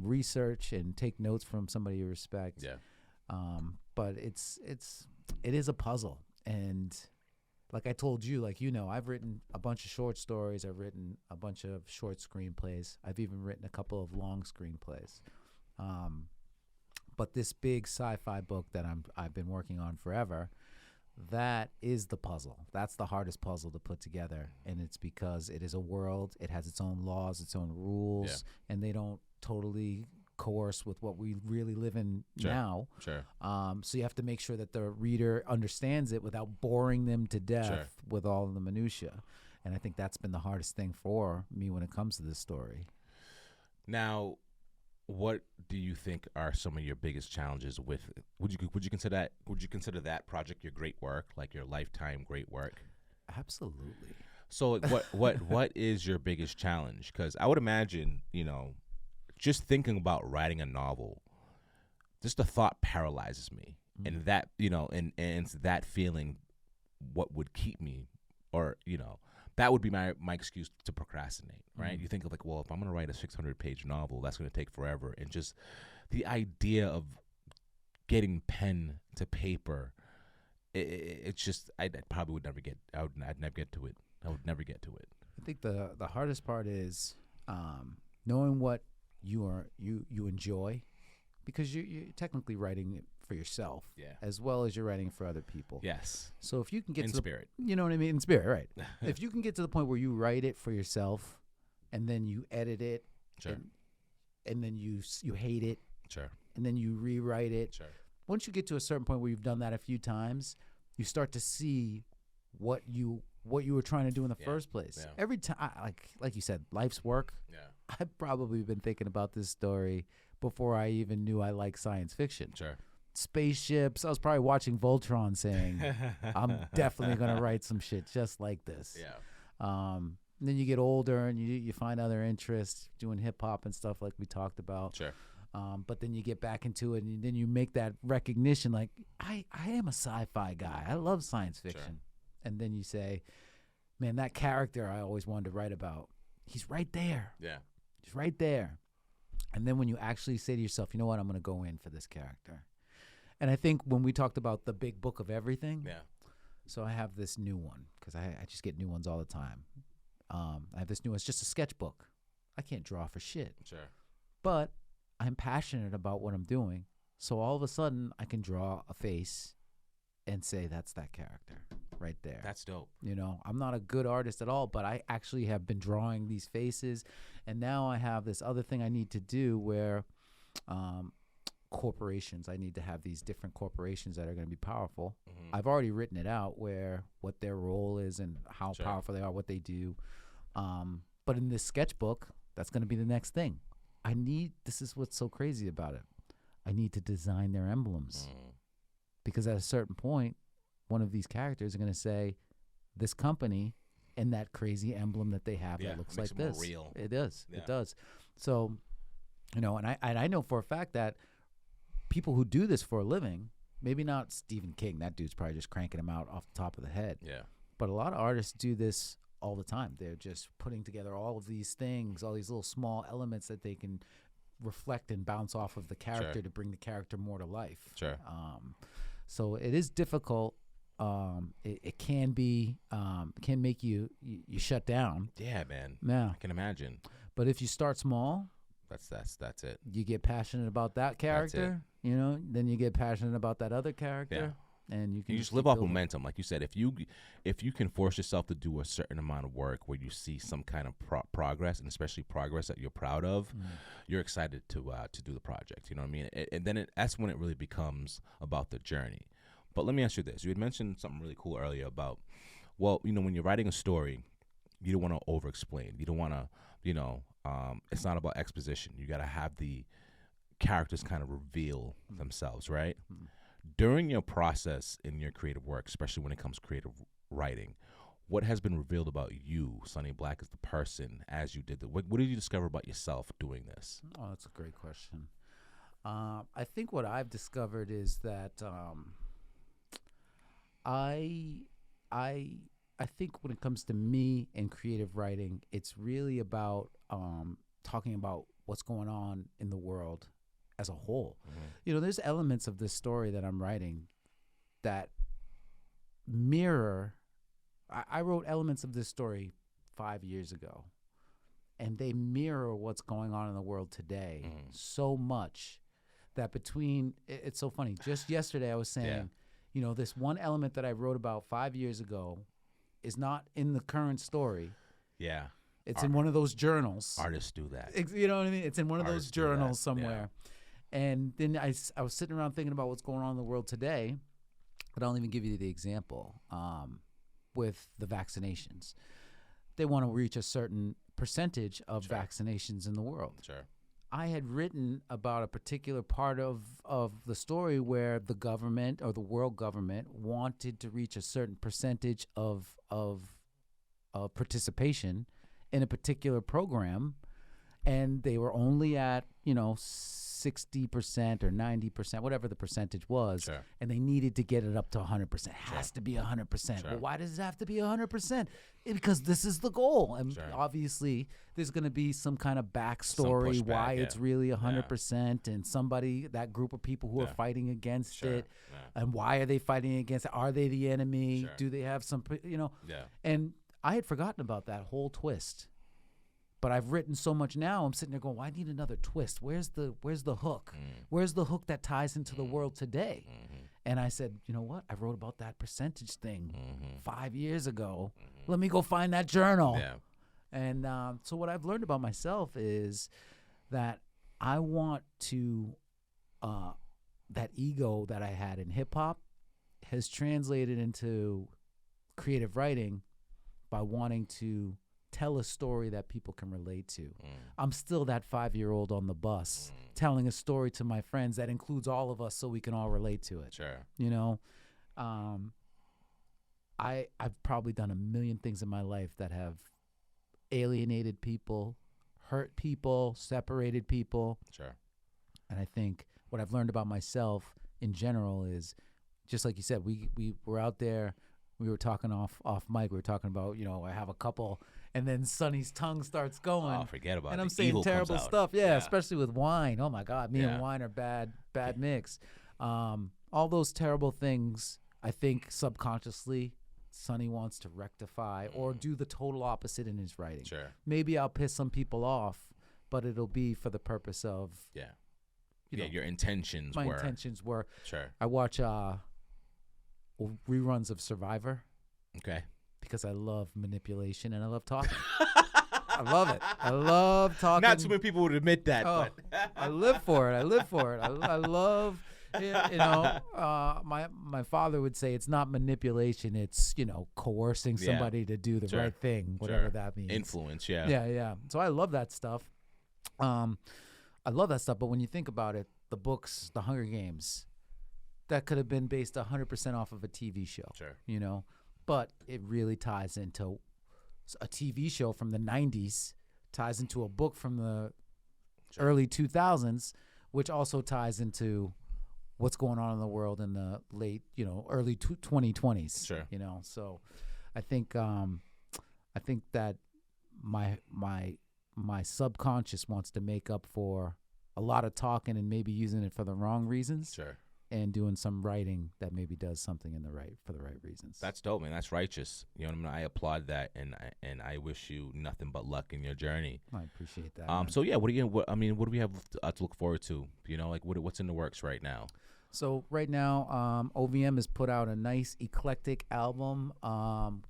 [SPEAKER 2] research and take notes from somebody you respect.
[SPEAKER 1] Yeah.
[SPEAKER 2] But it is a puzzle. And like I told you, I've written a bunch of short stories. I've written a bunch of short screenplays. I've even written a couple of long screenplays. But this big sci-fi book that I've been working on forever, that is the puzzle. That's the hardest puzzle to put together. And it's because it is a world. It has its own laws, its own rules, and they don't totally coerce with what we really live in now.
[SPEAKER 1] Sure.
[SPEAKER 2] So you have to make sure that the reader understands it without boring them to death with all of the minutia. And I think that's been the hardest thing for me when it comes to this story.
[SPEAKER 1] Now, what do you think are some of your biggest challenges with it? Would you consider that project your great work, like your lifetime great work?
[SPEAKER 2] Absolutely.
[SPEAKER 1] So what is your biggest challenge? Because I would imagine, just thinking about writing a novel, just the thought paralyzes me, and that and it's that feeling, what would keep me, or that would be my excuse to procrastinate, right? You think of like, well, if I'm going to write a 600-page novel, that's going to take forever, and just the idea of getting pen to paper, it's just I probably would never get. I'd never get to it. I would never get to it.
[SPEAKER 2] I think the hardest part is knowing what you enjoy, because you're technically writing it for yourself, as well as you're writing for other people.
[SPEAKER 1] Yes.
[SPEAKER 2] So if you can get
[SPEAKER 1] in
[SPEAKER 2] to
[SPEAKER 1] spirit,
[SPEAKER 2] you know what I mean, in spirit, right? If you can get to the point where you write it for yourself, and then you edit it, and then you hate it, and then you rewrite it. Once you get to a certain point where you've done that a few times, you start to see what you were trying to do in the first place. Every time, like you said, life's work. I've probably been thinking about this story before I even knew I liked science fiction. Spaceships. I was probably watching Voltron saying, I'm definitely going to write some shit just like this. Then you get older and you find other interests, doing hip hop and stuff like we talked about. But then you get back into it, and then you make that recognition, like, I am a sci-fi guy. I love science fiction. And then you say, man, that character I always wanted to write about, he's right there. He's right there. And then when you actually say to yourself, you know what, I'm going to go in for this character. And I think when we talked about the big book of everything, so I have this new one, because I just get new ones all the time. I have this new one. It's just a sketchbook. I can't draw for shit. But I'm passionate about what I'm doing. So all of a sudden, I can draw a face and say, that's that character right there.
[SPEAKER 1] That's dope.
[SPEAKER 2] I'm not a good artist at all, but I actually have been drawing these faces. And now I have this other thing I need to do where corporations, I need to have these different corporations that are going to be powerful. I've already written it out, where what their role is and how powerful they are, what they do. But in this sketchbook, that's going to be the next thing. This is what's so crazy about it. I need to design their emblems. Because at a certain point, one of these characters are going to say, this company and that crazy emblem that they have that looks like this. More real. It is. It does. So, and I know for a fact that people who do this for a living, maybe not Stephen King, that dude's probably just cranking them out off the top of the head. But a lot of artists do this all the time. They're just putting together all of these things, all these little small elements that they can reflect and bounce off of the character to bring the character more to life. So it is difficult. It can be, can make you shut down.
[SPEAKER 1] Yeah, man.
[SPEAKER 2] Yeah,
[SPEAKER 1] I can imagine.
[SPEAKER 2] But if you start small,
[SPEAKER 1] that's it.
[SPEAKER 2] You get passionate about that character, then you get passionate about that other character. And you
[SPEAKER 1] just live off momentum, like you said. If you can force yourself to do a certain amount of work where you see some kind of progress, and especially progress that you're proud of, you're excited to do the project. You know what I mean? And then that's when it really becomes about the journey. But let me ask you this: you had mentioned something really cool earlier about, when you're writing a story, you don't want to over-explain. You don't want to, it's not about exposition. You got to have the characters kind of reveal themselves, right? During your process in your creative work, especially when it comes to creative writing, what has been revealed about you, Sonny Black, as the person as you did the what did you discover about yourself doing this?
[SPEAKER 2] Oh, that's a great question. I think what I've discovered is that I think when it comes to me and creative writing, it's really about talking about what's going on in the world as a whole. There's elements of this story that I'm writing that mirror. I wrote elements of this story 5 years ago, and they mirror what's going on in the world today so much that it's so funny. Just yesterday I was saying, this one element that I wrote about 5 years ago is not in the current story. It's in one of those journals.
[SPEAKER 1] Artists do that.
[SPEAKER 2] You know what I mean? It's in one of those journals somewhere. Yeah. And then I was sitting around thinking about what's going on in the world today, but I'll even give you the example with the vaccinations. They want to reach a certain percentage of vaccinations in the world.
[SPEAKER 1] Sure.
[SPEAKER 2] I had written about a particular part of the story where the government or the world government wanted to reach a certain percentage of participation in a particular program, and they were only at 60% or 90%, whatever the percentage was, and they needed to get it up to 100%. It has to be 100%. Well, why does it have to be 100%? Because this is the goal, and obviously there's going to be some kind of backstory why it's really 100%, and that group of people who are fighting against it, and why are they fighting against it? Are they the enemy? Do they have some, And I had forgotten about that whole twist. But I've written so much now, I'm sitting there going, well, I need another twist. Where's the hook? Where's the hook that ties into the world today? And I said, you know what? I wrote about that percentage thing 5 years ago. Let me go find that journal. Yeah. And so what I've learned about myself is that I want to, that ego that I had in hip hop has translated into creative writing by wanting to tell a story that people can relate to. I'm still that 5-year-old on the bus telling a story to my friends that includes all of us so we can all relate to it.
[SPEAKER 1] Sure.
[SPEAKER 2] I've probably done a million things in my life that have alienated people, hurt people, separated people.
[SPEAKER 1] Sure.
[SPEAKER 2] And I think what I've learned about myself in general is, just like you said, we were out there, we were talking off mic, we were talking about, I have a couple. And then Sonny's tongue starts going.
[SPEAKER 1] Oh, forget about it.
[SPEAKER 2] And I'm saying terrible stuff. Yeah, especially with wine. Oh, my God. Me and wine are bad mix. All those terrible things, I think subconsciously, Sonny wants to rectify or do the total opposite in his writing.
[SPEAKER 1] Sure.
[SPEAKER 2] Maybe I'll piss some people off, but it'll be for the purpose of...
[SPEAKER 1] your intentions
[SPEAKER 2] were. My intentions were.
[SPEAKER 1] Sure.
[SPEAKER 2] I watch reruns of Survivor.
[SPEAKER 1] Okay.
[SPEAKER 2] Because I love manipulation and I love talking. I love it. I love talking.
[SPEAKER 1] Not too many people would admit that. But
[SPEAKER 2] I live for it. I love, my father would say it's not manipulation. It's, coercing somebody to do the right thing, whatever that means.
[SPEAKER 1] Influence,
[SPEAKER 2] Yeah. So I love that stuff. But when you think about it, the books, The Hunger Games, that could have been based 100% off of a TV show.
[SPEAKER 1] Sure.
[SPEAKER 2] But it really ties into a TV show from the 90s, ties into a book from the early 2000s, which also ties into what's going on in the world in the late, early 2020s.
[SPEAKER 1] Sure.
[SPEAKER 2] So I think that my subconscious wants to make up for a lot of talking and maybe using it for the wrong reasons.
[SPEAKER 1] Sure.
[SPEAKER 2] And doing some writing that maybe does something for the right reasons.
[SPEAKER 1] That's dope, man. That's righteous. I applaud that, and I wish you nothing but luck in your journey.
[SPEAKER 2] I appreciate that.
[SPEAKER 1] So yeah, what do we have to look forward to? What's in the works right now?
[SPEAKER 2] So right now, OVM has put out a nice eclectic album.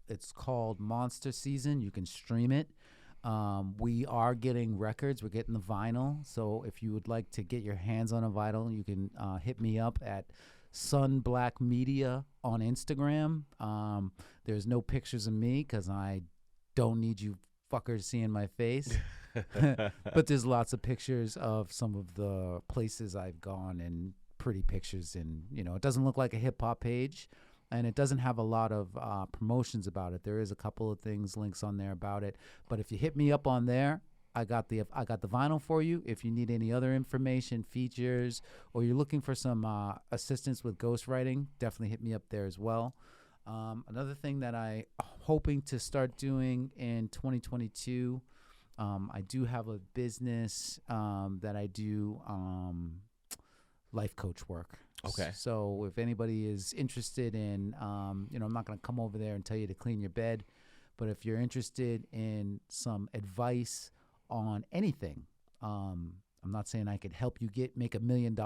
[SPEAKER 2] It's called Monster Season. You can stream it. We are getting records. We're getting the vinyl. So if you would like to get your hands on a vinyl, you can hit me up at SunnBlackMedia on Instagram. There's no pictures of me because I don't need you fuckers seeing my face. But there's lots of pictures of some of the places I've gone and pretty pictures. And, it doesn't look like a hip-hop page. And it doesn't have a lot of promotions about it. There is a couple of links on there about it. But if you hit me up on there, I got the vinyl for you. If you need any other information, features, or you're looking for some assistance with ghostwriting, definitely hit me up there as well. Another thing that I'm hoping to start doing in 2022, I do have a business that I do life coach work.
[SPEAKER 1] Okay.
[SPEAKER 2] So if anybody is interested in, I'm not going to come over there and tell you to clean your bed, but if you're interested in some advice on anything, I'm not saying I could help you make $1 million,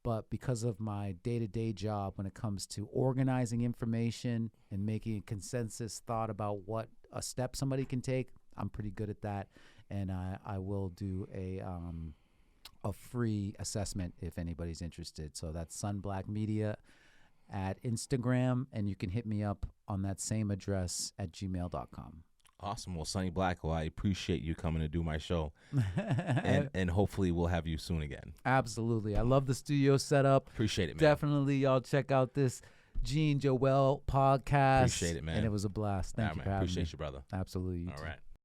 [SPEAKER 2] but because of my day-to-day job when it comes to organizing information and making a consensus thought about what a step somebody can take, I'm pretty good at that, and I will do a free assessment if anybody's interested. So that's SunnBlackMedia at Instagram, and you can hit me up on that same address at gmail.com.
[SPEAKER 1] Awesome. Well, Sonny Black, I appreciate you coming to do my show. and hopefully we'll have you soon again.
[SPEAKER 2] Absolutely. I love the studio setup.
[SPEAKER 1] Appreciate it, man.
[SPEAKER 2] Definitely, y'all check out this Jean Jowel Podcast.
[SPEAKER 1] Appreciate it, man.
[SPEAKER 2] And it was a blast. Thank you for having me.
[SPEAKER 1] Appreciate you, brother.
[SPEAKER 2] Absolutely.
[SPEAKER 1] All right.